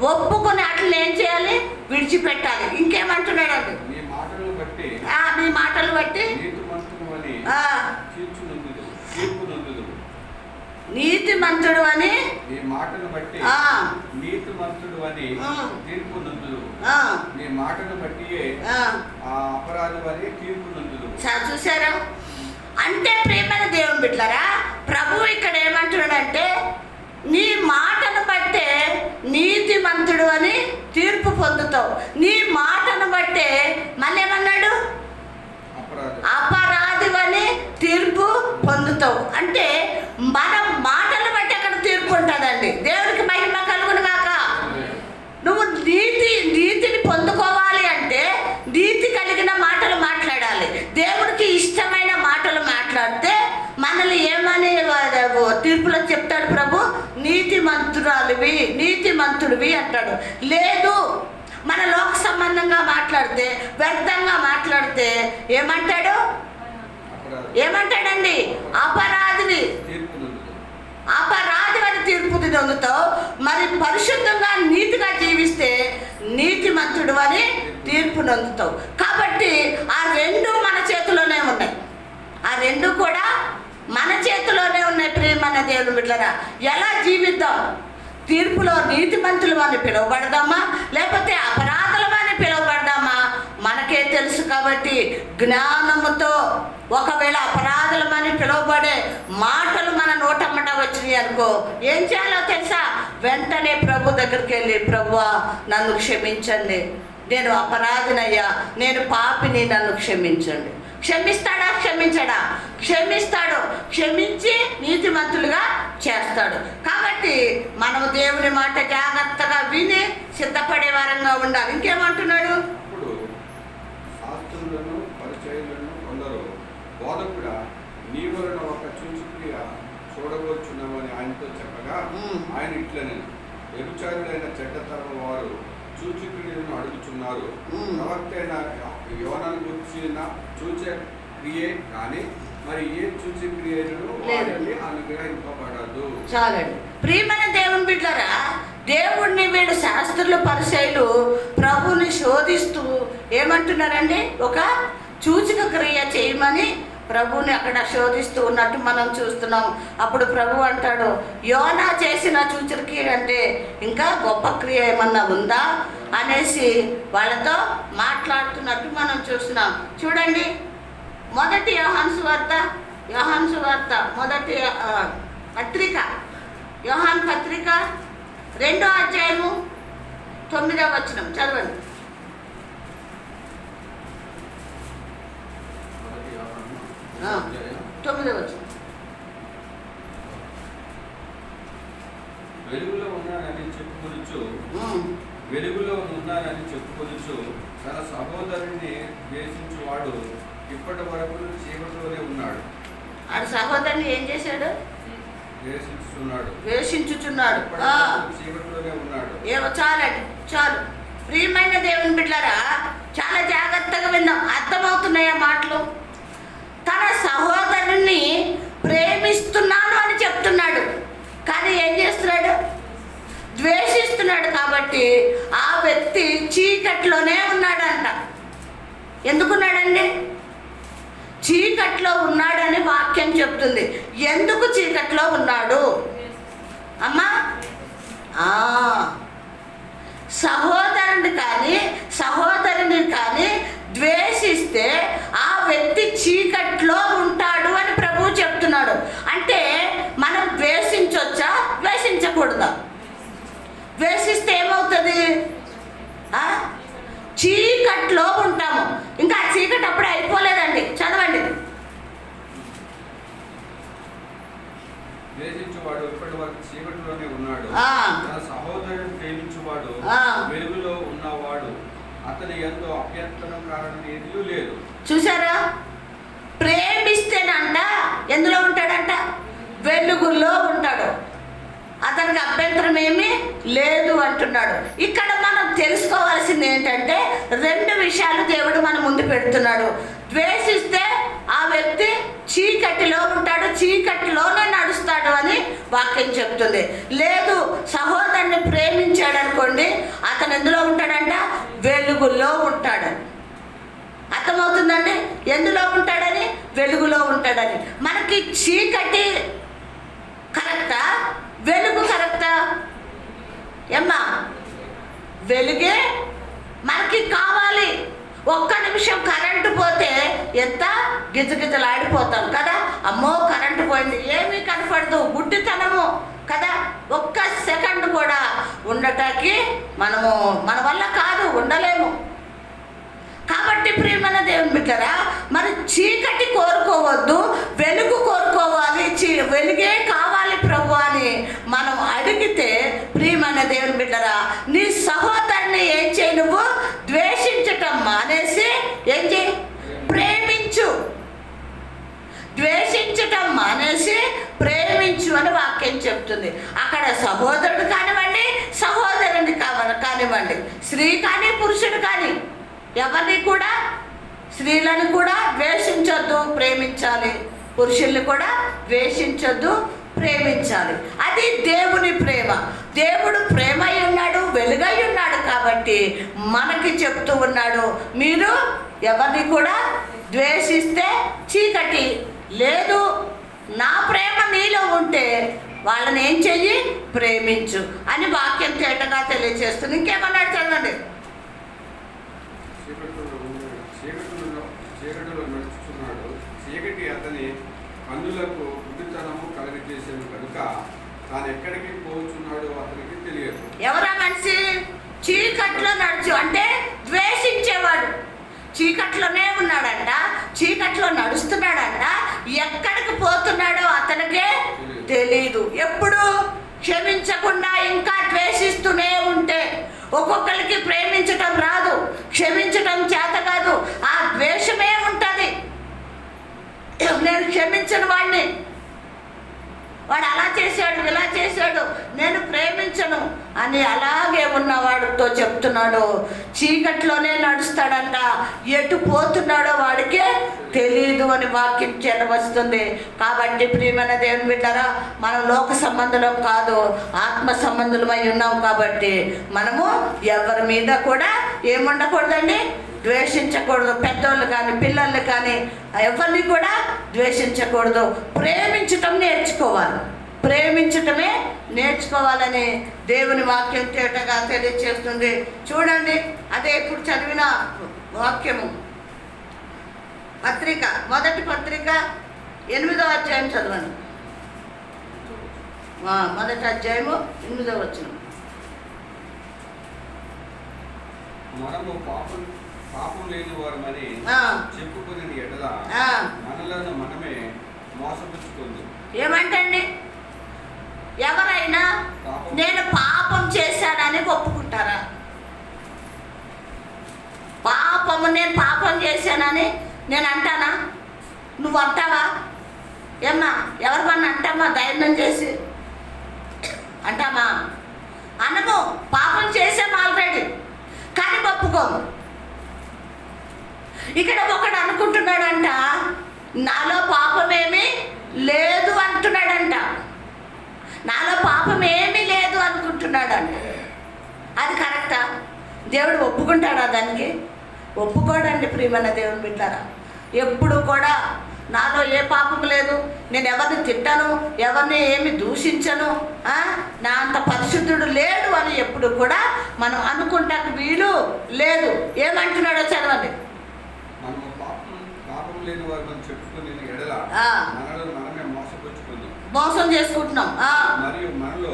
ఒప్పుకొని అట్లా ఏం చేయాలి? విడిచిపెట్టాలి. ఇంకేమంటున్నాడు? మీ మాటలు బట్టి నీతిమంతుడు అని నీ మాటను బట్టి నీతిమంతుడు అని తీర్పు నందుదు. నీ మాటను బట్టి అపరాధం అని తీర్పు నందుదు. చూసారా? అంటే ప్రియమైన దేవుని బిడ్డలారా, ప్రభు ఇక్కడ ఏమంటున్నాడంటే నీ మాటను బట్టే నీతిమంతుడు అని తీర్పు పొందుతావు. నీ మాటను బట్టే మళ్ళీ ఏమన్నాడు? అపరాధి అని తీర్పు పొందుతావు. అంటే మన మాటను బట్టి అక్కడ తీర్పు ఉంటుందండి. దేవుడికి మహిమ కలుగును గాక. నువ్వు నీతిని పొందుకోవాలి అంటే నీతి కలిగిన మాటలు మాట్లాడాలి. దేవుడికి ఇష్టమైన మాటలు మాట్లాడితే మనల్ని ఏమని తీర్పులో చెప్తాడు ప్రభు? నీతిమంతుడివి అంటాడు. లేదు, మన లోక సంబంధంగా మాట్లాడితే, వ్యర్థంగా మాట్లాడితే ఏమంటాడండి? అపరాధిని తీర్పు పొందుతావు. మరి పరిశుద్ధంగా నీతిగా జీవిస్తే నీతిమంతుడు అని తీర్పు పొందుతావు. కాబట్టి ఆ రెండు మన చేతిలోనే ఉన్నాయి. ఆ రెండు కూడా మన చేతిలోనే ఉన్నాయి. ప్రియమైన దేవుని బిడ్డలారా, ఎలా జీవిద్దాం? తీర్పులో నీతిమంతులు అని పిలువబడదామా, లేకపోతే అపరాధులు అని పిలువబడదామా? మనకే తెలుసు. కాబట్టి జ్ఞానముతో ఒకవేళ అపరాధులమని పిలువబడే మాటలు మన నోటమ్మట వచ్చినాయి అనుకో, ఏం చేయాలో తెలుసా? వెంటనే ప్రభు దగ్గరికి వెళ్ళి, ప్రభువా నన్ను క్షమించండి, నేను అపరాధినయ్యా, నేను పాపిని, నన్ను క్షమించండి. క్షమిస్తాడా? క్షమించడా? క్షమిస్తాడు. క్షమించి నీతిమంతులుగా చేస్తాడు. కాబట్టి మనము దేవుని మాట జాగ్రత్తగా విని సిద్ధపడే వారంగా ఉండాలి. ఇంకేమంటున్నాడు? ఇప్పుడు శాస్త్రులను పరిచయులను కొందరు బోధకుడా నీ వలన ఒక సూచక్రియ చూడవచ్చున్నామని ఆయనతో చెప్పగా ఆయన ఇట్లనే వ్యభిచారులైన చెడ్డతరం వారు సూచక్రియలను అడుగుతున్నారు. ప్రవక్త అయిన యోనాను గురించిన సూచక్రియే కానీ మరి ఏ సూచక్రియలను అనుగ్రహింపబడదు. చాలండి. ప్రియమైన దేవుని బిడ్డలారా, దేవుణ్ణి వీడు శాస్త్రులు పరిచయులు ప్రభుని శోధిస్తూ ఏమంటున్నారండి? ఒక సూచక క్రియ చేయమని ప్రభుని అక్కడ శోధిస్తూ ఉన్నట్టు మనం చూస్తున్నాం. అప్పుడు ప్రభు అంటాడు, యోనా చేసిన సూచక్రియ అంటే ఇంకా గొప్ప క్రియ ఏమన్నా ఉందా అనేసి వాళ్ళతో మాట్లాడుతున్నట్టు మనం చూస్తున్నాం. చూడండి, మొదటి యోహాను సువార్త మొదటి పత్రిక, యోహాను పత్రిక 2వ అధ్యాయము 9వ వచనం చదవండి. వెలుగులో ఉన్నానని చెప్పుకొనుచు వెలుగులో ఉన్నానని చెప్పుకొనుచు తన సహోదరుని ద్వేషించువాడు ఇప్పటి వరకు చీకటిలోనే ఉన్నాడు. ఆ సహోదరుని ఏం చేశాడు? ద్వేషించుచున్నాడు. చీకటిలోనే ఉన్నాడు. ఏమో చాలండి, చాలు. ప్రియమైన దేవుని బిడ్డలారా, చాలా జాగ్రత్తగా విందాం. అర్థమవుతున్నాయా మాటలు? తన సహోదరుని ప్రేమిస్తున్నాను అని చెప్తున్నాడు, కానీ ఏం చేస్తున్నాడు? ద్వేషిస్తున్నాడు. కాబట్టి ఆ వ్యక్తి చీకట్లోనే ఉన్నాడంట. ఎందుకున్నాడండి? చీకట్లో ఉన్నాడని వాక్యం చెప్తుంది. ఎందుకు చీకట్లో ఉన్నాడు అమ్మా? సహోదరుని కానీ సహోదరుని కానీ ద్వేషిస్తే ఆ వ్యక్తి చీకట్లో ఉంటాడు అని ప్రభువు చెప్తున్నాడు. అంటే మనం ద్వేషించవచ్చా, ద్వేషించకూడదా? ద్వేషిస్తే ఏమవుతుంది? చీకట్లో ఉంటాము. ఇంకా ఆ చీకటి అప్పుడే అయిపోలేదండి. చదవండి. ద్వేషించువాడు ఇప్పటి వరకు చీకటిలోనే ఉన్నాడు. తన సహోదరుని ప్రేమించువాడు వెలుగులో ఉన్నవాడు అతని ఎంతో అభ్యంతరం కారణం ఏదీ లేదు. చూసారా? ప్రేమిస్తేనంట ఎందులో ఉంటాడంట? వెలుగులో ఉంటాడు. అతనికి అభ్యంతరం ఏమీ లేదు అంటున్నాడు. ఇక్కడ మనం తెలుసుకోవాల్సింది ఏంటంటే, రెండు విషయాలు దేవుడు మన ముందు పెడుతున్నాడు. ద్వేషిస్తే ఆ వ్యక్తి చీకటిలో ఉంటాడు, చీకటిలోనే నడుస్తాడు అని వాక్యం చెప్తుంది. లేదు, సహోదరుని ప్రేమించాడు అనుకోండి, అతను ఎందులో ఉంటాడంట? వెలుగులో ఉంటాడు. అర్థమవుతుందండి? ఎందులో ఉంటాడని? వెలుగులో ఉంటాడని. మనకి చీకటి కరెక్టా, వెలుగు కరెక్టా? ఏమ్మా? వెలుగే మనకి కావాలి. ఒక్క నిమిషం కరెంటు పోతే ఎంత గిజగిజలాడిపోతాం కదా. అమ్మో కరెంటు పోయింది, ఏమీ కనపడదు, గుడ్డితనము కదా. ఒక్క సెకండ్ కూడా ఉండటానికి మన వల్ల కాదు, ఉండలేము. కాబట్టి ప్రియమైన దేవుని బిడ్డరా, మరి చీకటి కోరుకోవద్దు, వెలుగు కోరుకోవాలి. వెలుగే కావాలి ప్రభు అని మనం అడిగితే, ప్రియమైన దేవుని బిడ్డరా, నీ సహోదరుని ఏం చేయి? నువ్వు ద్వేషించటం మానేసి ఏం చేయి? ప్రేమించు. ద్వేషించటం మానేసి ప్రేమించు అని వాక్యం చెప్తుంది. అక్కడ సహోదరుడు కానివ్వండి, సహోదరుని కానివ్వండి, స్త్రీ కానీ పురుషుడు కానీ, ఎవరిని కూడా, స్త్రీలను కూడా ద్వేషించొద్దు, ప్రేమించాలి. పురుషుల్ని కూడా ద్వేషించొద్దు, ప్రేమించాలి. అది దేవుని ప్రేమ. దేవుడు ప్రేమై ఉన్నాడు, వెలుగై ఉన్నాడు. కాబట్టి మనకి చెప్తూ ఉన్నాడు, మీరు ఎవరిని కూడా ద్వేషిస్తే చీకటి లేదు, నా ప్రేమ నీలో ఉంటే వాళ్ళని ఏం చెయ్యి? ప్రేమించు అని వాక్యం తేటగా తెలియజేస్తుంది. ఇంకేమన్నాడు చదవండి. చీకటిలో నడుచుతున్నాడు, చీకటి అతని కన్నులకు గుడ్డితనము కలుగజేసేది కనుక తాను ఎక్కడికి పోతున్నాడో అతనికి తెలియదు. ఎవరా మనిషి? చీకట్లో నడుచు అంటే ద్వేషించేవాడు. చీకట్లోనే ఉన్నాడంట, చీకట్లో నడుస్తున్నాడంట, ఎక్కడికి పోతున్నాడో అతనికే తెలీదు. ఎప్పుడు క్షమించకుండా ఇంకా ద్వేషిస్తూనే ఉంటే, ఒక్కొక్కరికి ప్రేమించటం రాదు, క్షమించటం చేత కాదు, ఆ ద్వేషమే ఉంటుంది. నేను క్షమించను వాడిని, వాడు అలా చేశాడు, ఇలా చేశాడు, నేను ప్రేమించను అని అలాగే ఉన్నవాడితో చెప్తున్నాడు. చీకట్లోనే నడుస్తాడంట, ఎటు పోతున్నాడో వాడికే తెలీదు అని వాక్యం వస్తుంది. కాబట్టి ప్రియమైన దేవుని బిడ్డలారా, మనం లోక సంబంధులం కాదు, ఆత్మ సంబంధులమై ఉన్నాం. కాబట్టి మనము ఎవరి మీద కూడా ఏముండకూడదండి? ద్వేషించకూడదు. పెద్దోళ్ళు కానీ పిల్లల్ని కానీ ఎవరిని కూడా ద్వేషించకూడదు. ప్రేమించటం నేర్చుకోవాలి, ప్రేమించటమే నేర్చుకోవాలని దేవుని వాక్యం తేటగా తెలియజేస్తుంది. చూడండి, అదే ఇప్పుడు చదివిన వాక్యము, పత్రిక, మొదటి పత్రిక 8వ అధ్యాయం చదవండి. మొదటి అధ్యాయము 8వ వచనం. మనము పాపం లేని వారమని చెప్పుకునే ఎడల మనలను మనమే మోసపుచ్చుకుంది. ఏమంటండి? ఎవరైనా నేను పాపం చేశానని ఒప్పుకుంటారా? పాపము, నేను పాపం చేశానని నేను అంటానా? నువ్వు అంటావా? ఏమ్మా, ఎవరికన్నా అంటామా? ధైర్యం చేసి అంటామా? అనము. పాపం చేసాము ఆల్రెడీ, కానీ ఒప్పుకోము. ఇక్కడ ఒకడు అనుకుంటున్నాడంట, నాలో పాపమేమీ లేదు అంటున్నాడంట. నాలో పాపం ఏమీ లేదు అనుకుంటున్నాడంట. అది కరెక్టా? దేవుడు ఒప్పుకుంటాడా దానికి? ఒప్పుకోడండి ప్రియమైన దేవుని బిడ్డలారా. ఎప్పుడు కూడా నాలో ఏ పాపం లేదు, నేను ఎవరిని తిట్టను, ఎవరిని ఏమి దూషించను, నా అంత పరిశుద్ధుడు లేడు అని ఎప్పుడు కూడా మనం అనుకుంటానికి వీలు లేదు. ఏమంటున్నాడో చదవండి. మనము పాపం లేని వారు మనం చెప్పుకునే ఎడల మనలో మనమే మోసం చేసుకుంటున్నాం. మరియు మనలో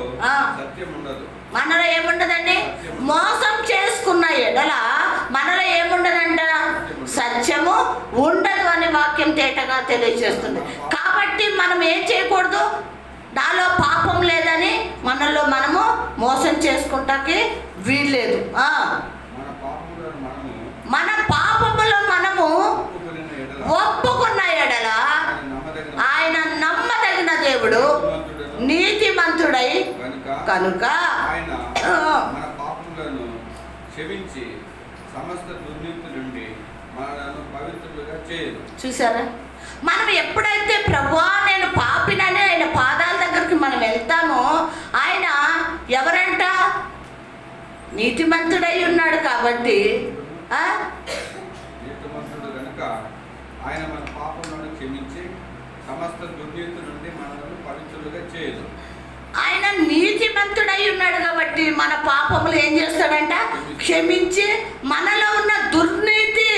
సత్యం ఉండదు. మనలో ఏముండదండి? మోసం చేసుకున్న ఎడల మనలో ఏముండదంట? సత్యము ఉండదు అని వాక్యం తేటగా తెలియజేస్తుంది. కాబట్టి మనం ఏం చేయకూడదు? నాలో పాపం లేదని మనలో మనము మోసం చేసుకుంటాకి వీల్లేదు. మన పాపములో మనము ఒప్పుకున్న ఎడల ఆయన నమ్మదగిన దేవుడు, నీతిమంతుడై కనుక మన పాపములను క్షమించి సమస్త దుర్నీతి నుండి మనలను పవిత్రులుగా చేయదు. చూసారా? మనం ఎప్పుడైతే ప్రభువా నేను పాపినని ఆయన పాదాల దగ్గరికి మనం వెళ్తామో, ఆయన ఎవరంట? నీతిమంతుడై ఉన్నాడు. కాబట్టి నీతిమంతుడు కనుక ఆయన మన పాపములను క్షమించి సమస్త దుర్నీతి నుండి మనలను పవిత్రులుగా చేయదు. ఆయన నీతిమంతుడై ఉన్నాడు కాబట్టి మన పాపములు ఏం చేస్తాడంట? క్షమించి మనలో ఉన్న దుర్నీతి,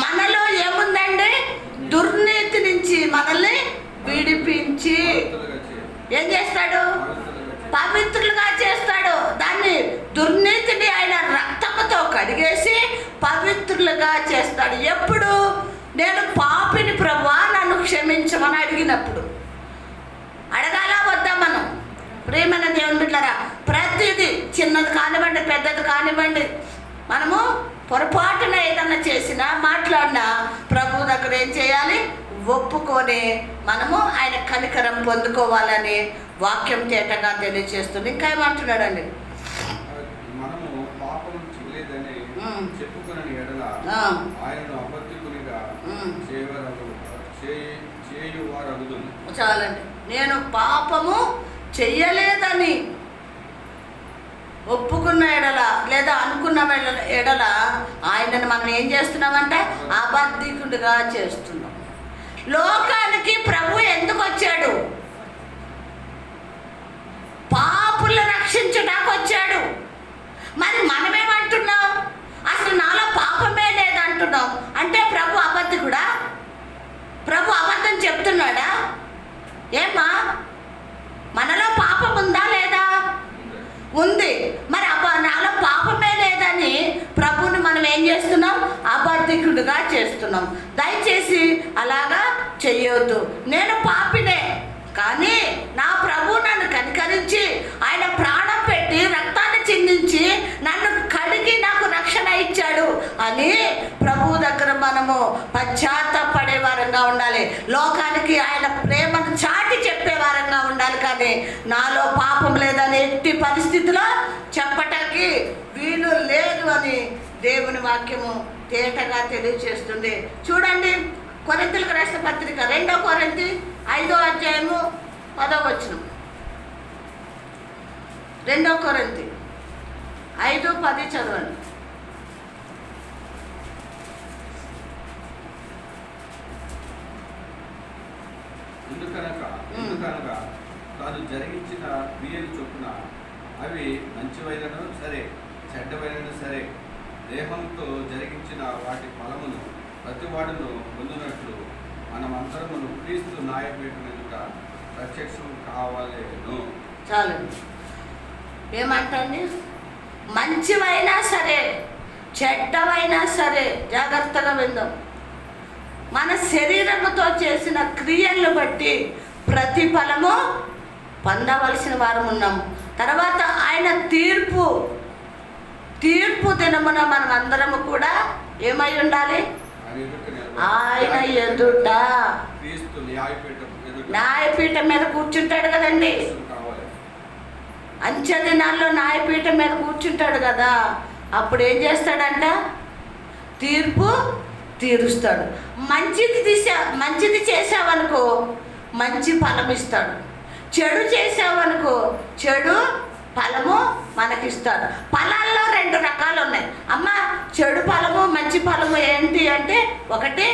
మనలో ఏముందండి? దుర్నీతి నుంచి మనల్ని విడిపించి ఏం చేస్తాడు? పవిత్రులుగా చేస్తాడు. దాన్ని దుర్నీతిని ఆయన రక్తముతో కడిగేసి పవిత్రులుగా చేస్తాడు. ఎప్పుడు? నేను పాపిని ప్రభువా నన్ను క్షమించమని అడిగినప్పుడు. అడగాల వద్దా మనం? ప్రియమైన దేవుని బిడ్డలారా, ప్రతిదీ చిన్నది కానివ్వండి, పెద్దది కానివ్వండి, మనము పొరపాటున ఏదన్నా చేసినా మాట్లాడినా ప్రభు దగ్గర ఏం చేయాలి? ఒప్పుకొని మనము ఆయన కనికరం పొందుకోవాలని వాక్యం తేటగా తెలియజేస్తుంది. ఇంకా ఏమంటున్నాడండి? మనము పాపం చేయలేదని చెప్పుకునే ఎడల ఆయనను అబద్ధికునిగా చేయువారగుదుము. చాలండి. నేను పాపము చెయ్యలేదని ఒప్పుకున్న ఎడల లేదా అనుకున్న ఎడల ఆయనను మనం ఏం చేస్తున్నామంటే అబద్ధికుడిగా చేస్తున్నాం. లోకానికి ప్రభు ఎందుకు వచ్చాడు? పాపులను రక్షించడానికి వచ్చాడు. మరి మనమేమంటున్నాం? అసలు నాలో పాపమే లేదంటున్నాం. అంటే ప్రభు అబద్ధికుడా? ప్రభు అబద్ధం చెప్తున్నాడా? ఏమా, మనలో పాపం ఉందా లేదా? ఉంది. మరి నాలో పాపమే లేదని ప్రభువుని మనం ఏం చేస్తున్నాం? అబద్ధికుడిగా చేస్తున్నాం. దయచేసి అలాగా చెయ్యొద్దు. నేను పాపినే, కానీ నా ప్రభు నన్ను కనికరించి ఆయన ప్రాణం పెట్టి రక్తాన్ని చిందించి నన్ను కడిగి నాకు రక్షణ ఇచ్చాడు అని ప్రభువు దగ్గర మనము పశ్చాత్తాపడే వారంగా ఉండాలి. లోకానికి ఆయన ప్రేమను చాటి చెప్పే వారంగా ఉండాలి. కానీ నాలో పాపం లేదని ఎట్టి పరిస్థితిలో చెప్పటానికి వీలు లేదు అని దేవుని వాక్యము తేటగా తెలియజేస్తుంది. చూడండి, కొరింథీయులకు రాసిన పత్రిక 2 కొరింథీ 5వ అధ్యాయము 10వ వచనం. 2 కొరింథీ 5:10 చదవండి. ఎందుకనగా తాను జరిగించిన క్రియలు చొప్పున అవి మంచివైనను సరే చెడ్డవైనను సరే దేహంతో జరిగించిన వాటి ఫలమును ప్రతివాడును పొందినట్లు మనమందరమును క్రీస్తు న్యాయపీఠం ఎదుట ప్రత్యక్షం కావాలేను. చాలండి. ఏమంటండి? మంచివైనా సరే చెడ్డవైనా సరే జాగ్రత్తగా విందాం. మన శరీరముతో చేసిన క్రియలను బట్టి ప్రతిఫలము పొందవలసిన వారం ఉన్నాము. తర్వాత ఆయన తీర్పు దినమున మనం అందరము కూడా ఏమై ఉండాలి? ఆయన ఆయన ఎదుట నిలబడి ఎదుట క్రీస్తు న్యాయపీఠం ఎదుట న్యాయపీఠం మీద కూర్చుంటాడు కదండి. కావాలి. అంచె దినాల్లో న్యాయపీఠం మీద కూర్చుంటాడు కదా. అప్పుడు ఏం చేస్తాడంట? తీర్పు తీరుస్తాడు. మంచిది చేసావనుకో మంచి ఫలం ఇస్తాడు. చెడు చేసావనుకో చెడు ఫలము మనకిస్తాడు. ఫలాల్లో 2 రకాలు ఉన్నాయి అమ్మ. చెడు ఫలము మంచి ఫలము ఏంటి అంటే, ఒకటి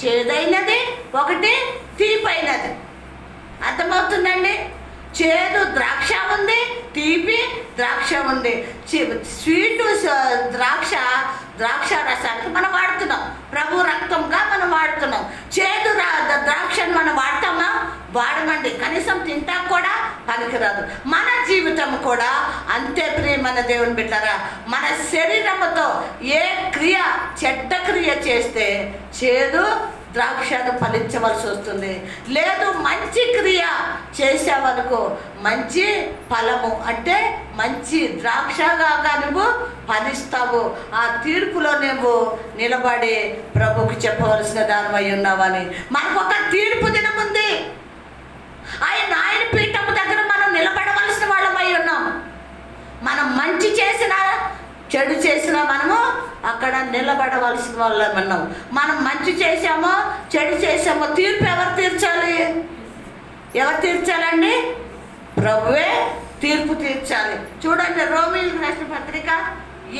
చేదైనది, ఒకటి తీపైనది. అర్థమవుతుందండి? చేదు ద్రాక్ష ఉంది, తీపి ద్రాక్ష ఉంది. స్వీటు ద్రాక్ష రసానికి మనం వాడుతున్నాం, ప్రభు రక్తంగా మనం వాడుతున్నాం. చేదు ద్రాక్షను మనం వాడతామా? వాడమండి. కనీసం తింటా కూడా పనికిరాదు. మన జీవితం కూడా అంతే ప్రియమైన దేవుని బిడ్డలారా. మన శరీరముతో ఏ క్రియ, చెడ్డ క్రియ చేస్తే చేదు ద్రాక్షను ఫలించవలసి వస్తుంది. లేదు మంచి క్రియ చేసావనుకో మంచి ఫలము అంటే మంచి ద్రాక్షగా నువ్వు ఫలిస్తావు. ఆ తీర్పులో నువ్వు నిలబడి ప్రభుకి చెప్పవలసిన దానివై ఉన్నావని. మనకు ఒక తీర్పు దినం ఉంది. ఆయన పీఠము దగ్గర మనం నిలబడవలసిన వాళ్ళమై ఉన్నాం. మనం మంచి చేసినా చెడు చేసినా మనము అక్కడ నిలబడవలసిన వాళ్ళం ఉన్నాం. మనం మంచి చేసామో చెడు చేసామో తీర్పు ఎవరు తీర్చాలి? ఎవరు తీర్చాలండి? ప్రభువే తీర్పు తీర్చాలి. చూడండి, రోమీయులకు రాసిన పత్రిక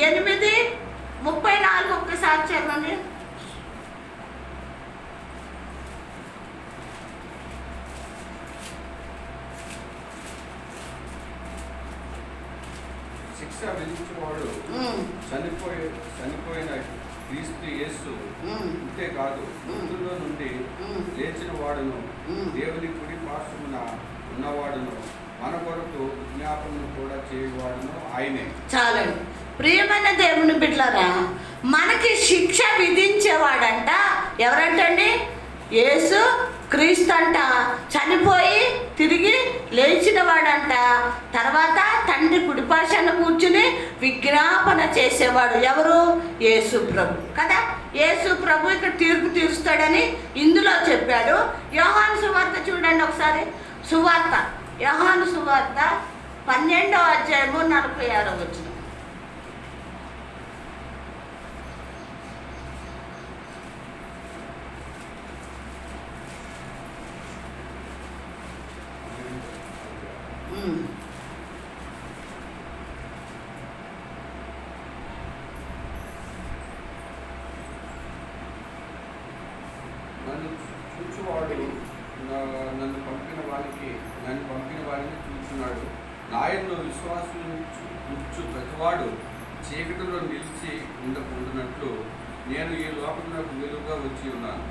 8:34 ఒక్కసారి చదవండి. శిక్ష విధించేవాడు చనిపోయిన క్రీస్తు యేసు ఇంతే కాదు, మృతుల్లో నుండి లేచిన వాడును, దేవుని కుడి పార్శ్వమున ఉన్నవాడును, మన కొరకు విజ్ఞాపనను కూడా చేయవాడును ఆయనే. చాలండి. ప్రియమైన దేవుని బిడ్డలారా, మనకి శిక్ష విధించేవాడంట ఎవరంటండి? యేసు క్రీస్తు అంట. చనిపోయి తిరిగి లేచిన వాడంట. తర్వాత తండ్రి కుడిపార్శ్వాన కూర్చుని విజ్ఞాపన చేసేవాడు ఎవరు? యేసు ప్రభు కదా. యేసు ప్రభు ఇక్కడ తీర్పు తీరుస్తాడని ఇందులో చెప్పాడు. యోహాను సువార్త చూడండి ఒకసారి. సువార్త, యోహాను సువార్త 12వ అధ్యాయము 46వ వచనం. నన్ను చూచువాడు నన్ను పంపిన వారిని చూచున్నాడు. నాయనలో విశ్వాసం ఉంచు ప్రతివాడు చీకటిలో నిలిచి ఉండకుండానట్లు నేను ఈ లోకమునకు వెలుగుగా వచ్చి ఉన్నాను.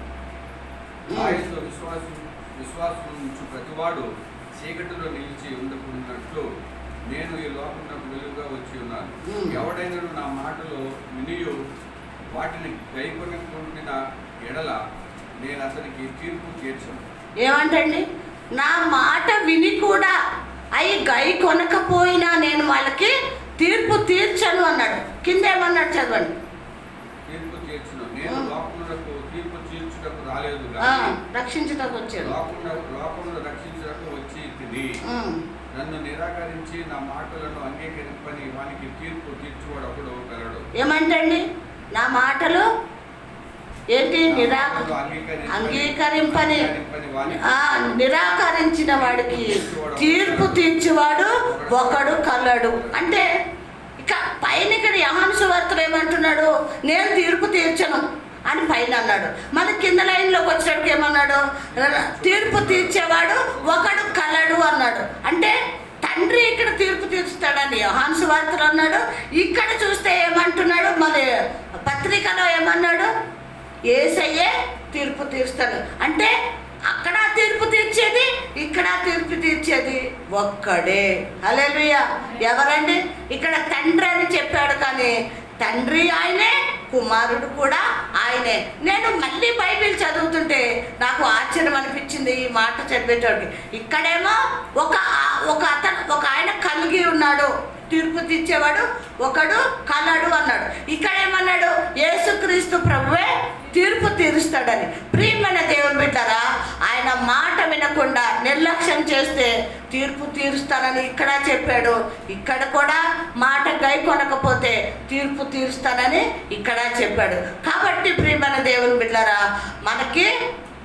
నాయనలో విశ్వాసం ఉంచు ప్రతివాడు చీకటిలో నిలిచి ఉండకుండానట్లు నేను ఈ లోకమునకు వెలుగుగా వచ్చి ఉన్నాను. ఎవడైనా నా మాటలో వినియు వాటిని గైకొనకుండిన ఎడల నేను అతనికి తీర్పు తీర్చను. ఏమంటండి? నా మాట విని కూడా అవి గై కొనకపోయినా నేను వాళ్ళకి తీర్పు తీర్చను అన్నాడు. కింద ఏమన్నాడు చదవండి. తీర్పు తీర్చును. నేను లోకమునకు తీర్పు తీర్చుటకు రాలేదు, రక్షించుటకు వచ్చాను. లోకమును రక్షించుటకు వచ్చి తిని నన్ను నిరాకరించి నా మాటలను అంగీకరింపని వానికి తీర్పు తీర్చువాడు ఒకడు కలడు. ఏమంటండి? నా మాటలు ఏంటి? అంగీకరింపని నిరాకరించిన వాడికి తీర్పు తీర్చేవాడు ఒకడు కలడు. అంటే ఇక పైన ఇక్కడ యోహాను సువార్తలో ఏమంటున్నాడు? నేను తీర్పు తీర్చను అని పైన అన్నాడు. మన కింద లైన్లోకి వచ్చేటప్పుడు ఏమన్నాడు? తీర్పు తీర్చేవాడు ఒకడు కలడు అన్నాడు. అంటే తండ్రి ఇక్కడ తీర్పు తీర్చుతాడని యోహాను సువార్తలో అన్నాడు. ఇక్కడ చూస్తే ఏమంటున్నాడు? మన పత్రికలో ఏమన్నాడు? యేసయ్యే తీర్పు తీరుస్తాడు. అంటే అక్కడ తీర్పు తీర్చేది, ఇక్కడ తీర్పు తీర్చేది ఒక్కడే. హల్లెలూయా. ఎవరండి? ఇక్కడ తండ్రి అని చెప్పాడు, కానీ తండ్రి ఆయనే, కుమారుడు కూడా ఆయనే. నేను మళ్ళీ బైబిల్ చదువుతుంటే నాకు ఆశ్చర్యం అనిపించింది ఈ మాట చదివేటోడికి. ఇక్కడేమో ఒక ఆయన కలిగి ఉన్నాడు, తీర్పు తీర్చేవాడు ఒకడు కలడు అన్నాడు. ఇక్కడ ఏమన్నాడు? యేసుక్రీస్తు ప్రభువే తీర్పు తీరుస్తాడని. ప్రియమైన దేవుని బిడ్డలారా, ఆయన మాట వినకుండా నిర్లక్ష్యం చేస్తే తీర్పు తీరుస్తానని ఇక్కడ చెప్పాడు. ఇక్కడ కూడా మాట గైకొనకపోతే తీర్పు తీరుస్తానని ఇక్కడ చెప్పాడు. కాబట్టి ప్రియమైన దేవుని బిడ్డలారా,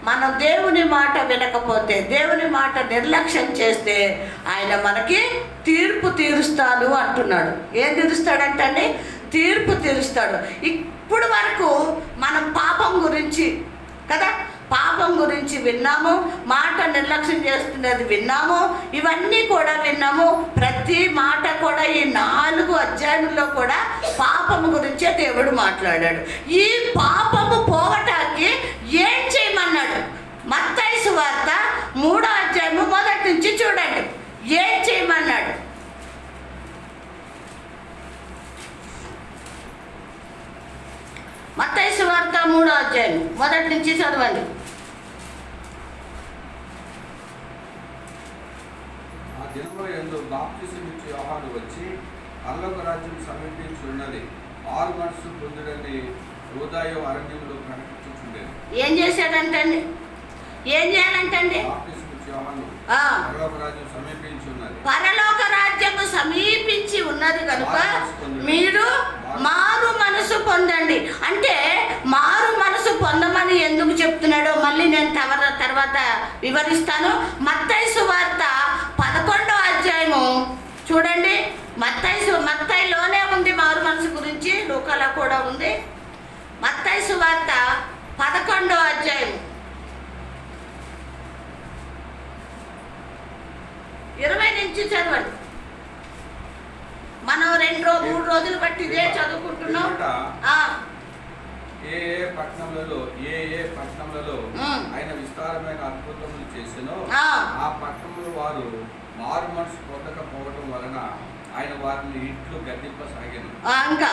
మనం దేవుని మాట వినకపోతే, దేవుని మాట నిర్లక్ష్యం చేస్తే ఆయన మనకి తీర్పు తీరుస్తాడు అంటున్నాడు. ఏం తీరుస్తాడంటే తీర్పు తీరుస్తాడు. ఇప్పుడు వరకు మనం పాపం గురించి కదా, పాపం గురించి విన్నాము, మాట నిర్లక్ష్యం చేస్తున్నది విన్నాము, ఇవన్నీ కూడా విన్నాము. ప్రతి మాట కూడా ఈ 4 అధ్యాయంలో కూడా పాపము గురించే దేవుడు మాట్లాడాడు. ఈ పాపము పోవటానికి ఏం చేయమన్నాడు? మత్తయి సువార్త 3వ అధ్యాయము మొదటి నుంచి చూడండి. ఏం చేయమన్నాడు? మత్తయి సువార్త 3వ అధ్యాయం మొదటి నుంచి చదవండి. ఆ దినముల యందు బాప్తిసము ఇచ్చు యోహాను వచ్చి, పరలోక రాజ్యం సమీపించి ఉన్నది, మారు మనసు పొందుడని హృదయం అరణ్యంలో ప్రకటించుచుండేది. ఏం చేశాడంటే, ఏం చేయాలంటండి? బాప్తిసము ఇచ్చు యోహాను, పరలోక రాజ్యం సమీపించి ఉన్నది, పరలోక రాజ్యము సమీపించి ఉన్నది కనుక మీరు మారు మనసు పొందండి. అంటే మారు మనసు పొందమని ఎందుకు చెప్తున్నాడో మళ్ళీ నేను తర్వాత వివరిస్తాను. మత్తయి సువార్త 11వ అధ్యాయము చూడండి. మత్తయిలోనే ఉంది మారు మనసు గురించి, లూకాలో కూడా ఉంది. మత్తయి సువార్త 11వ అధ్యాయం 20 నుంచి చదవండి. మనం 2-3 రోజులు బట్టి ఇదే చదువుకుంటున్నాం. ఏ పట్టణములలో ఆయన విస్తారమైన అద్భుతములు చేసెనో ఆ పట్టణముల వారు మారు మనసు పొందకపోవడం వలన ఆయన వారిని ఇంట్లో గద్దింపసాగాను. ఇంకా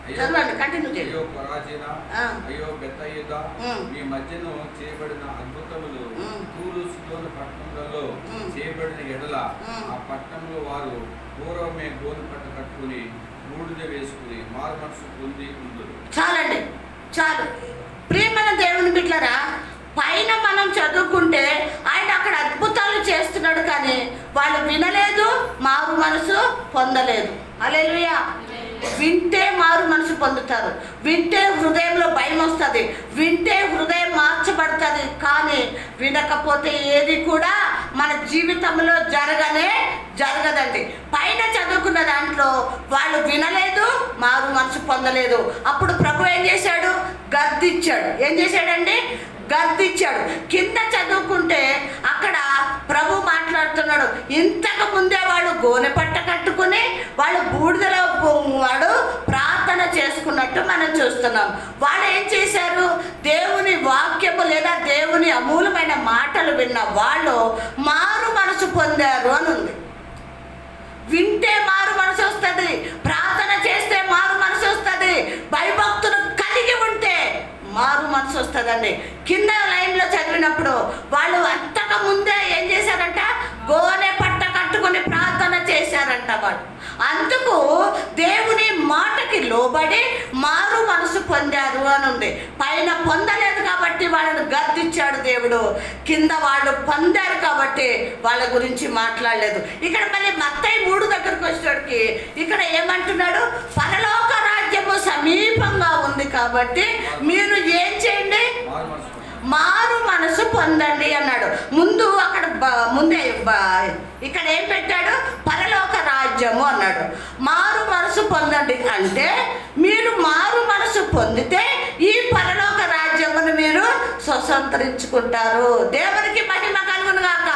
చదవండి. అయ్యో కొరాజీన, అయ్యో బెతయిదా, మీ మధ్యను చేయబడిన అద్భుతములు తూరు సిదోను పట్టణములలో చేయబడిన ఎడల ఆ పట్టణంలో వారు పూర్వమే గోను పట్ట కట్టుకుని బూడిద వేసుకుని మారు మనసు పొంది ఉందరు. చాలండి, చాలు. ప్రియమైన దేవుని బిడ్డలారా, పైన మనం చదువుకుంటే ఆయన అక్కడ అద్భుతాలు చేస్తున్నాడు, కానీ వాళ్ళు వినలేదు, మారు మనసు పొందలేదు. హల్లెలూయా. వింటే మారు మనసు పొందుతారు, వింటే హృదయంలో భయం వస్తుంది, వింటే హృదయం మార్చబడుతుంది. కానీ వినకపోతే ఏది కూడా మన జీవితంలో జరగదండి. పైన చదువుకున్న దాంట్లో వాళ్ళు వినలేదు, మారు మనసు పొందలేదు. అప్పుడు ప్రభు ఏం చేశాడు? గద్దిచ్చాడు. ఏం చేశాడండి? గద్దిచ్చాడు. కింద చదువుకుంటే అక్కడ ప్రభు మాట్లాడుతున్నాడు. ఇంతకు ముందే వాడు గోనె పట్ట కట్టుకుని వాళ్ళు బూడిదలో వాడు ప్రార్థన చేసుకున్నట్టు మనం చూస్తున్నాం. వాళ్ళు ఏం చేశారు? దేవుని వాక్యము లేదా దేవుని అమూలమైన మాటలు విన్న వాళ్ళు మారు మనసు పొందారు అని ఉంది. వింటే మారు మనసు వస్తుంది, ప్రార్థన చేస్తే మారు మనసు వస్తుంది, భయభక్తులు కలిగి ఉంటే మారు మనసు వస్తుందండి. కింద లైన్లో చదివినప్పుడు వాళ్ళు అంతకు ముందే ఏం చేశారంట? గోనె పట్ట కట్టుకుని ప్రార్థన చేశారంట వాళ్ళు. అందుకు దేవుని మాటకి లోబడి మారు మనసు పొందారు అని ఉంది. పైన పొందలేదు కాబట్టి వాళ్ళను గద్దించాడు దేవుడు, కింద వాళ్ళు పొందారు కాబట్టి వాళ్ళ గురించి మాట్లాడలేదు. ఇక్కడ మళ్ళీ మత్తయి 3 దగ్గరకు వచ్చేటికి ఇక్కడ ఏమంటున్నాడు? పరలోక రాజ్యము సమీపంగా ఉంది కాబట్టి మీరు ఏం చేయండి? మారు మనసు పొందండి అన్నాడు. ముందు అక్కడ ముందే ఇక్కడ ఏం పెట్టాడు? పరలోక రాజ్యము అన్నాడు. మారు మనసు పొందండి అంటే మీరు మారు మనసు పొందితే ఈ పరలోక రాజ్యమును మీరు స్వతంత్రించుకుంటారు. దేవునికి మహిమ కలుగును గాక,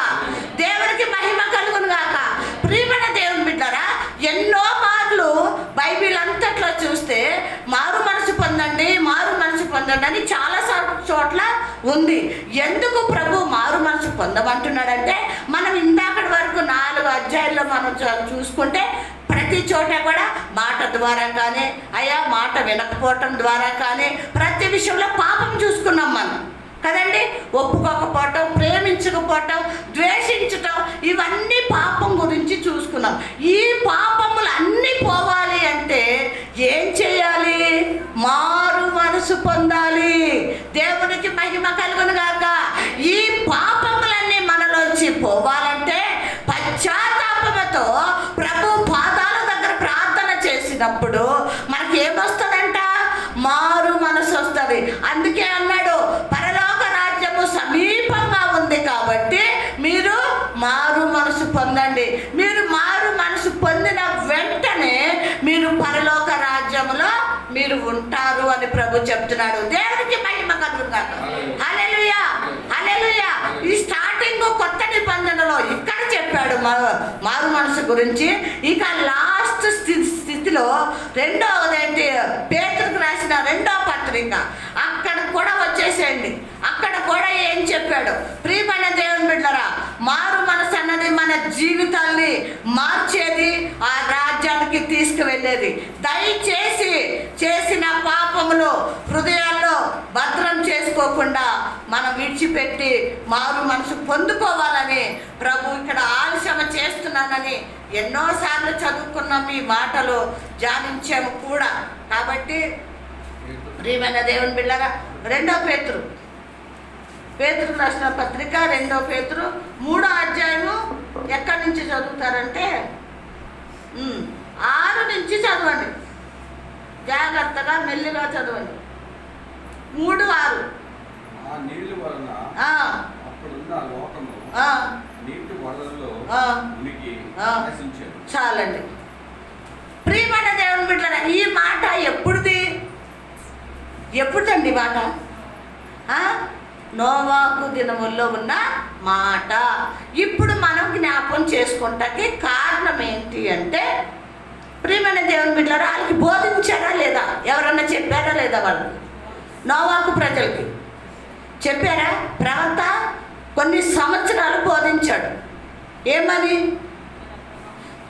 దేవునికి మహిమ కలుగును గాక. ప్రియమైన దేవుని బిడ్డలారా, ఎన్నో మార్లు బైబిల్ అంతట్లో చూస్తే మారు మనసు పొందండి, మారు మనసు పొందండి అని చాలా చోట్ల ఉంది. ఎందుకు ప్రభు మారు మనసు పొందమంటున్నాడంటే, మనం ఇందాకటి వరకు 4 అధ్యాయాల్లో మనం చూసుకుంటే ప్రతి చోట కూడా మాట ద్వారా కానీ, అయ్యా మాట వినకపోవటం ద్వారా కానీ, ప్రతి విషయంలో పాపం చూసుకున్నాం మనం కదండి. ఒప్పుకోకపోవటం, ప్రేమించకపోవటం, ద్వేషించటం, ఇవన్నీ పాపం గురించి చూసుకున్నాం. ఈ పాపములు అన్నీ పోవాలి అంటే ఏం చేయాలి? మారు మనసు పొందాలి. దేవునికి మహిమ కలుగును గాక. ఈ పాపములన్నీ మనలోంచి పోవాలంటే పశ్చాత్తాపముతో ప్రభు పాదాల దగ్గర ప్రార్థన చేసినప్పుడు మనకి ఏమొస్తుందంట? మారు మనసు వస్తుంది. అందుకే అన్నాడు, పరలోక రాజ్యము సమీపంగా ఉంది కాబట్టి మీరు మారు మనసు పొందండి. మీరు మారు మనసు పొందిన వెంటనే మీరు పరలోక రాజ్యములో మీరు ఉంటారు అని ప్రభు చెప్తున్నాడు. దేవునికి మహిమ కలుగును గాక. హల్లెలూయా, హల్లెలూయా. ఈ స్టార్టింగ్ కొత్త నిబంధనలో ఇక్కడ చెప్పాడు మారు మనసు గురించి. ఇక లాస్ట్ స్థితిలో రెండవదేంటి? పేతురుకు రాసిన 2వ పత్రిక, అక్కడ కూడా వచ్చేసేయండి. అక్కడ కూడా ఏం చెప్పాడు? ప్రియమైన దేవుని బిడ్డలారా, మారు మనసు అన్నది మన జీవితాల్ని మార్చేది, ఆ రాజ్యానికి తీసుకువెళ్ళేది. దయచేసి చేసిన పాపములు హృదయాల్లో భద్రం చేసుకోకుండా మనం విడిచిపెట్టి మారు మనసు పొందుకోవాలని ప్రభు ఇక్కడ ఆలస్యం చేస్తున్నానని ఎన్నోసార్లు చదువుకున్నాం, ఈ మాటలు ధ్యానించాము కూడా. కాబట్టి ప్రియమైన దేవుని బిడ్డలారా, 2వ పేతురు రాసిన పత్రిక 2వ పేతురు 3వ అధ్యాయము ఎక్కడి నుంచి చదువుతారంటే 6 నుంచి చదవండి. జాగ్రత్తగా మెల్లిగా చదవండి. 3:6. ఆ నీళ్లు వలన అప్పుడున్న లోకము నీటి వరదల్లో మునిగి నశించెను. చాలండి. ప్రియమైన దేవుని బిడ్డలారా, ఈ మాట ఎప్పుడుదండి మాట? నోవాహు దినముల్లో ఉన్న మాట. ఇప్పుడు మనం జ్ఞాపకం చేసుకుంటానికి కారణం ఏంటి అంటే, ప్రియమైన దేవుని బిడ్డలారా, వాళ్ళకి బోధించారా లేదా? ఎవరన్నా చెప్పారా లేదా? వాళ్ళు నోవాహు ప్రజలకి చెప్పారా? ప్రవక్త కొన్ని సంవత్సరాలు బోధించాడు. ఏమని?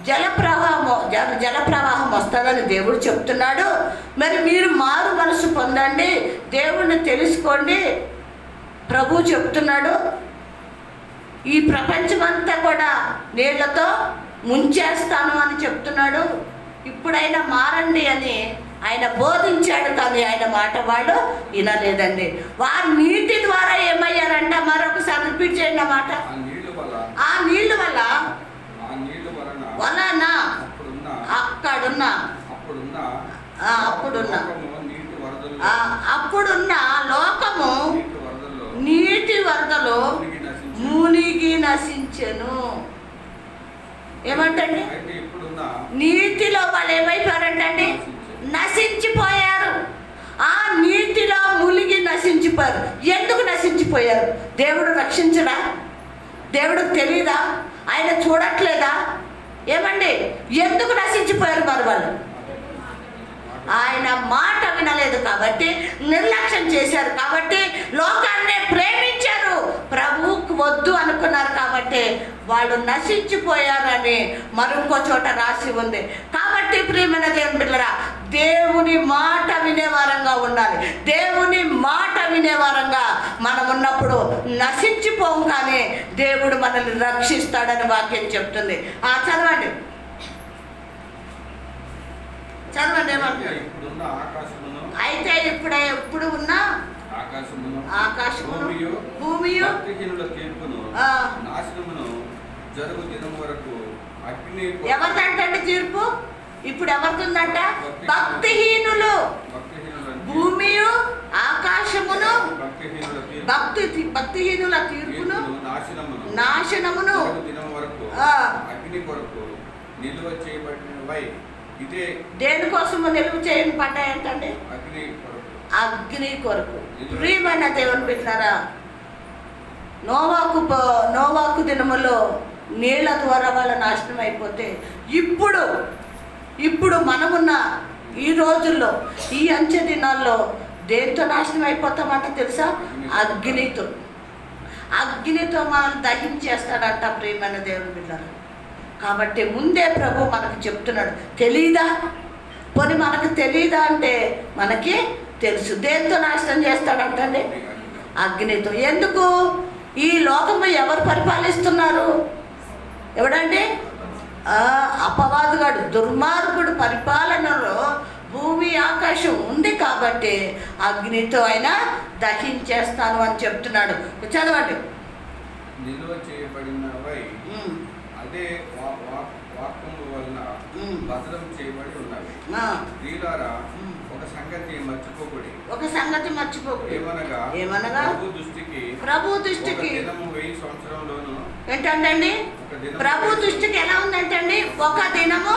జలప్రవాహం వస్తుందని దేవుడు చెప్తున్నాడు. మరి మీరు మారు మనసు పొందండి, దేవుణ్ణి తెలుసుకోండి ప్రభు చెప్తున్నాడు. ఈ ప్రపంచమంతా కూడా నీళ్లతో ముంచేస్తాను అని చెప్తున్నాడు. ఇప్పుడైనా మారండి అని ఆయన బోధించాడు, కానీ ఆయన మాట వాళ్ళు వినలేదండి. వారు నీటి ద్వారా ఏమయ్యారంట? మరొకసారి రిపీట్ చేయండి మాట. ఆ నీళ్ళు వల్ల అప్పుడున్న లోకము నీటి వరదలో మునిగి నశించెను. ఏమంటండి? నీటిలో వాళ్ళు ఏమైపోయారంటండి? నశించిపోయారు. ఆ నీటిలో మునిగి నశించిపోయారు. ఎందుకు నశించిపోయారు? దేవుడు రక్షించడా? దేవుడికి తెలియదా? ఆయన చూడట్లేదా? ఏమండి? ఎందుకు నశించిపోయారు మరి వాళ్ళు? ఆయన మాట వినలేదు కాబట్టి, నిర్లక్ష్యం చేశారు కాబట్టి, లోకాన్నే ప్రేమించారు, ప్రభువుకు వద్దు అనుకున్నారు కాబట్టి వాళ్ళు నశించిపోయారని మరొక చోట రాసి ఉంది. కాబట్టి ప్రియమైన దేవుని బిడ్డలారా, దేవుని మాట వినేవారంగా ఉండాలి. దేవుని మాట వినేవారంగా మనం ఉన్నప్పుడు నశించిపోము, కానీ దేవుడు మనల్ని రక్షిస్తాడని వాక్యం చెప్తుంది. చదవండి అయితే ఇప్పుడు ఉన్న ఆకాశమును భూమియు ఎవరిదంటే తీర్పు ఇప్పుడు ఎవరికుందంట? భక్తిహీనులు. భూమియు ఆకాశమును భక్తిహీనుల తీర్పును నాశనమును దేనికోసము నిలువ చేయని పడ్డాయంటండి? అగ్ని కొరకు. ప్రియమైన దేవుని బిడ్డలారా, నోవాహు దినములో నీళ్ల ద్వారా వాళ్ళ నాశనం అయిపోతే, ఇప్పుడు మనమున్న ఈ రోజుల్లో, ఈ అంచె దినాల్లో దేంతో నాశనం అయిపోతామంట తెలుసా? అగ్నితో మనం దహించేస్తాడంట. ప్రియమైన దేవుని బిడ్డలారా, కాబట్టి ముందే ప్రభు మనకు చెప్తున్నాడు. తెలీదా? పోనీ మనకు తెలీదా అంటే మనకి తెలుసు. దేంతో నాశనం చేస్తాడంటండి? అగ్నితో. ఎందుకు? ఈ లోకము ఎవరు పరిపాలిస్తున్నారు? ఎవడండి? అపవాదుగాడు దుర్మార్గుడు పరిపాలనలో భూమి ఆకాశం ఉంది కాబట్టి అగ్నితో అయినా దహించేస్తాను అని చెప్తున్నాడు. చదవండి. నిలువ చేయబడినవై అదే వాక్యము వలన భద్రం చేయబడి ఉన్నవి. ప్రియులారా, ఒక సంగతి మర్చిపోకుడి. ఏమనగా ప్రభు దృష్టికి దినము 1000 సంవత్సరంలోను ఏంటండి? ప్రభు దృష్టికి ఎలా ఉందంటండి? ఒక దినము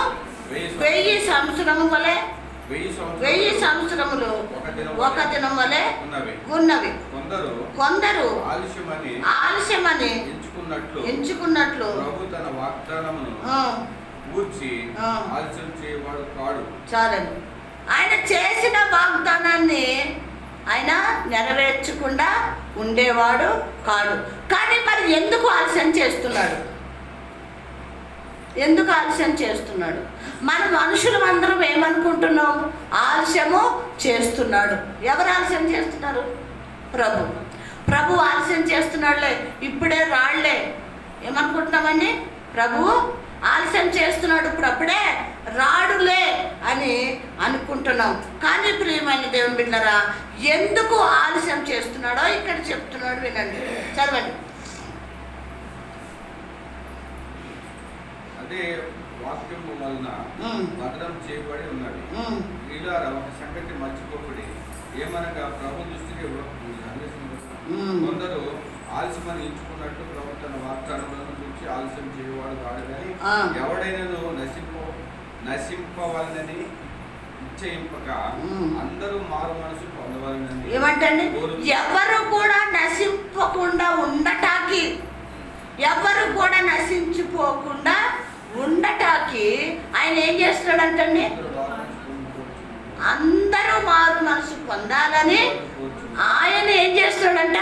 1000 సంవత్సరము వలె, 1000 సంవత్సరములు ఒక దినం వలె ఉన్నవి. కొందరు ఆలస్యమని ఎంచుకున్నట్లు ప్రభు తన వాగ్దానమును గూర్చి ఆలస్యం చేయవాడు కాడు. చాలండి. ఆయన చేసిన వాగ్దానాన్ని ఆయన నెరవేర్చకుండా ఉండేవాడు కాడు. కానీ మరి ఎందుకు ఆలస్యం చేస్తున్నాడు? మన మనుషులు అందరం ఏమనుకుంటున్నాం? ఆలస్యము చేస్తున్నాడు. ఎవరు ఆలస్యం చేస్తున్నారు? ప్రభు ఆలస్యం చేస్తున్నాడులే, ఇప్పుడే రాళ్లే. ఏమనుకుంటున్నామండి? ప్రభు ఆలస్యం చేస్తున్నాడు, ఇప్పుడు అప్పుడే రాడులే అని అనుకుంటున్నాం. కానీ ప్రియమైన దేవుని బిడ్డలారా, ఎందుకు ఆలస్యం చేస్తున్నాడో ఇక్కడ చెప్తున్నాడు, వినండి, చదవండి. అదే వాక్యము వలన భద్రం చేయబడి ఉన్నది. ప్రియులారా, ఒక సంగతి మర్చిపోకుడి. ఏమనగా ప్రభు దృష్టికి కొందరు ఆలస్యమని ఎంచుకున్నట్టు ప్రభు తన వాగ్దానములను గురించి ఆలస్యం చేయవాడు కాడు. కానీ ఎవడైనాను నశింపవాలని ఇచ్చయింపక అందరూ మారు మనసు పొందవాలని. ఏమంటండి? ఎవరు కూడా నశింపకుండా ఉండటానికి, ఎవరు కూడా నశించిపోకుండా ఉండటానికి ఆయన ఏం చేస్తున్నాడంటండి? అందరూ మారు మనసు పొందాలని ఆయన ఏం చేస్తున్నాడంట?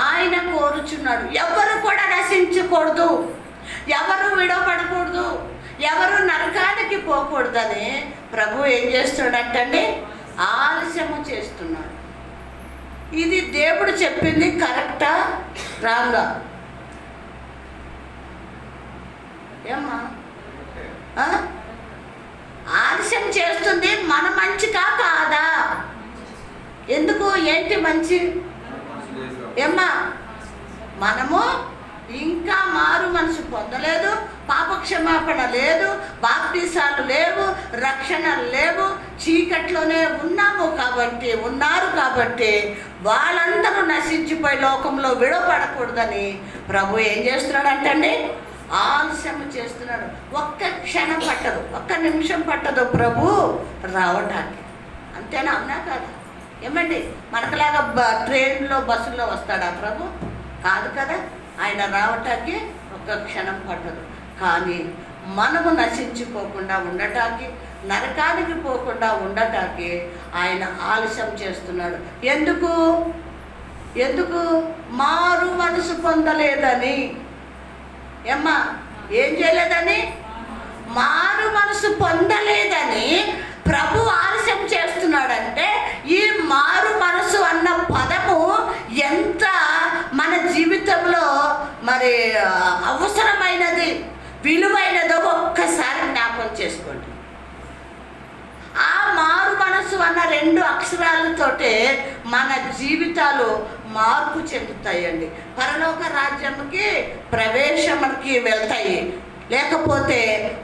ఆయన కోరుచున్నాడు. ఎవరు కూడా నశించకూడదు, ఎవరు విడవబడకూడదు, ఎవరు నరకానికి పోకూడదని ప్రభు ఏం చేస్తున్నాడంటండి? ఆలస్యము చేస్తున్నాడు. ఇది దేవుడు చెప్పింది కరెక్టా రాంగా? ఏమ్మా? ఆలస్యం చేస్తుంది మన మంచికా కాదా? ఎందుకు? ఏంటి మంచి? ఏమ్మా, మనము ఇంకా మారు మనసు పొందలేదు, పాపక్షమాపణ లేదు, బాప్టిసాలు లేవు, రక్షణ లేవు, చీకట్లోనే ఉన్నారు కాబట్టి వాళ్ళందరూ నశించిపోయి లోకంలో విడవబడకూడదని ప్రభు ఏం చేస్తున్నాడు అంటండి? ఆలస్యం చేస్తున్నాడు. ఒక్క క్షణం పట్టదు, ఒక్క నిమిషం పట్టదు ప్రభు రావటానికి. అంతేనా? అవునా కాదు? ఏమండి, మనకులాగా ట్రైన్లో బస్సుల్లో వస్తాడా ప్రభు? కాదు కదా. ఆయన రావటానికి ఒక్క క్షణం పట్టదు. కానీ మనము నశించిపోకుండా ఉండటానికి, నరకానికి పోకుండా ఉండటానికి ఆయన ఆలస్యం చేస్తున్నాడు. ఎందుకు? మారు మనసు పొందలేదని. ఏమ్మా, ఏం చేయలేదని? మారు మనసు పొందలేదని ప్రభు ఆలస్యం చేస్తున్నాడంటే ఈ మారు మనసు అన్న పదము ఎంత మన జీవితంలో మరి అవసరమైనది, విలువైనదో ఒక్కసారి జ్ఞాపకం చేసుకోండి. ఆ మారు మనసు అన్న 2 అక్షరాలతోటే మన జీవితాలు మార్పు చెందుతాయండి. పరలోక రాజ్యంకి ప్రవేశంకి వెళ్తాయి. లేకపోతే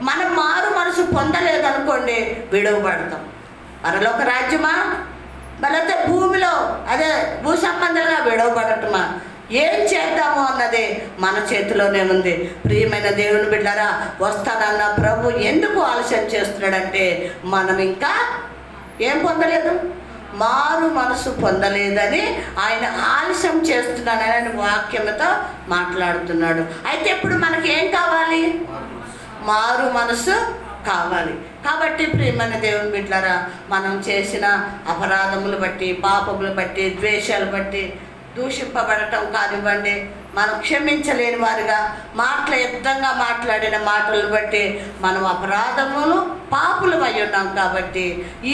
మనం మారు మనసు పొందలేదనుకోండి, విడవబడతాం. పరలోక రాజ్యమా, లేకపోతే భూమిలో అదే భూ సంబంధాలుగా విడవబడటమా, ఏం చేద్దాము అన్నది మన చేతిలోనే ఉంది. ప్రియమైన దేవుని బిడ్డలారా, వస్తానన్న ప్రభు ఎందుకు ఆలస్యం చేస్తున్నాడంటే మనం ఇంకా ఏం పొందలేదు, మారు మనసు పొందలేదని ఆయన ఆలస్యం చేస్తున్నాడని వాక్యంతో మాట్లాడుతున్నాడు. అయితే ఇప్పుడు మనకి ఏం కావాలి? మారు మనసు కావాలి. కాబట్టి ప్రియమైన దేవుని బిడ్డలారా, మనం చేసిన అపరాధములు బట్టి, పాపములు బట్టి, ద్వేషాలు బట్టి దూషింపబడటం కానివ్వండి, మనం క్షమించలేని వారిగా యుద్ధంగా మాట్లాడిన మాటలను బట్టి మనం అపరాధములు, పాపులు అయి ఉన్నాం. కాబట్టి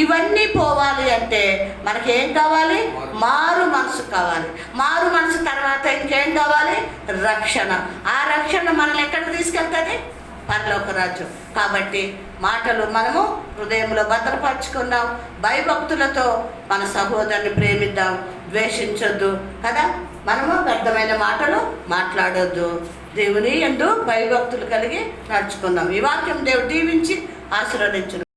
ఇవన్నీ పోవాలి అంటే మనకేం కావాలి? మారు మనసు కావాలి. మారు మనసు తర్వాత ఇంకేం కావాలి? రక్షణ. ఆ రక్షణ మనల్ని ఎక్కడికి తీసుకెళ్తుంది? పరలోక రాజ్యం. కాబట్టి మాటలు మనము హృదయంలో భద్రపరచుకుందాం. భయభక్తులతో మన సహోదరుని ప్రేమిద్దాం, ద్వేషించొద్దు కదా. మనము వ్యర్థమైన మాటలు మాట్లాడొద్దు. దేవుని యందు భయభక్తులు కలిగి నడుచుకుందాం. ఈ వాక్యం దేవుడు దీవించి ఆశీర్వదించును.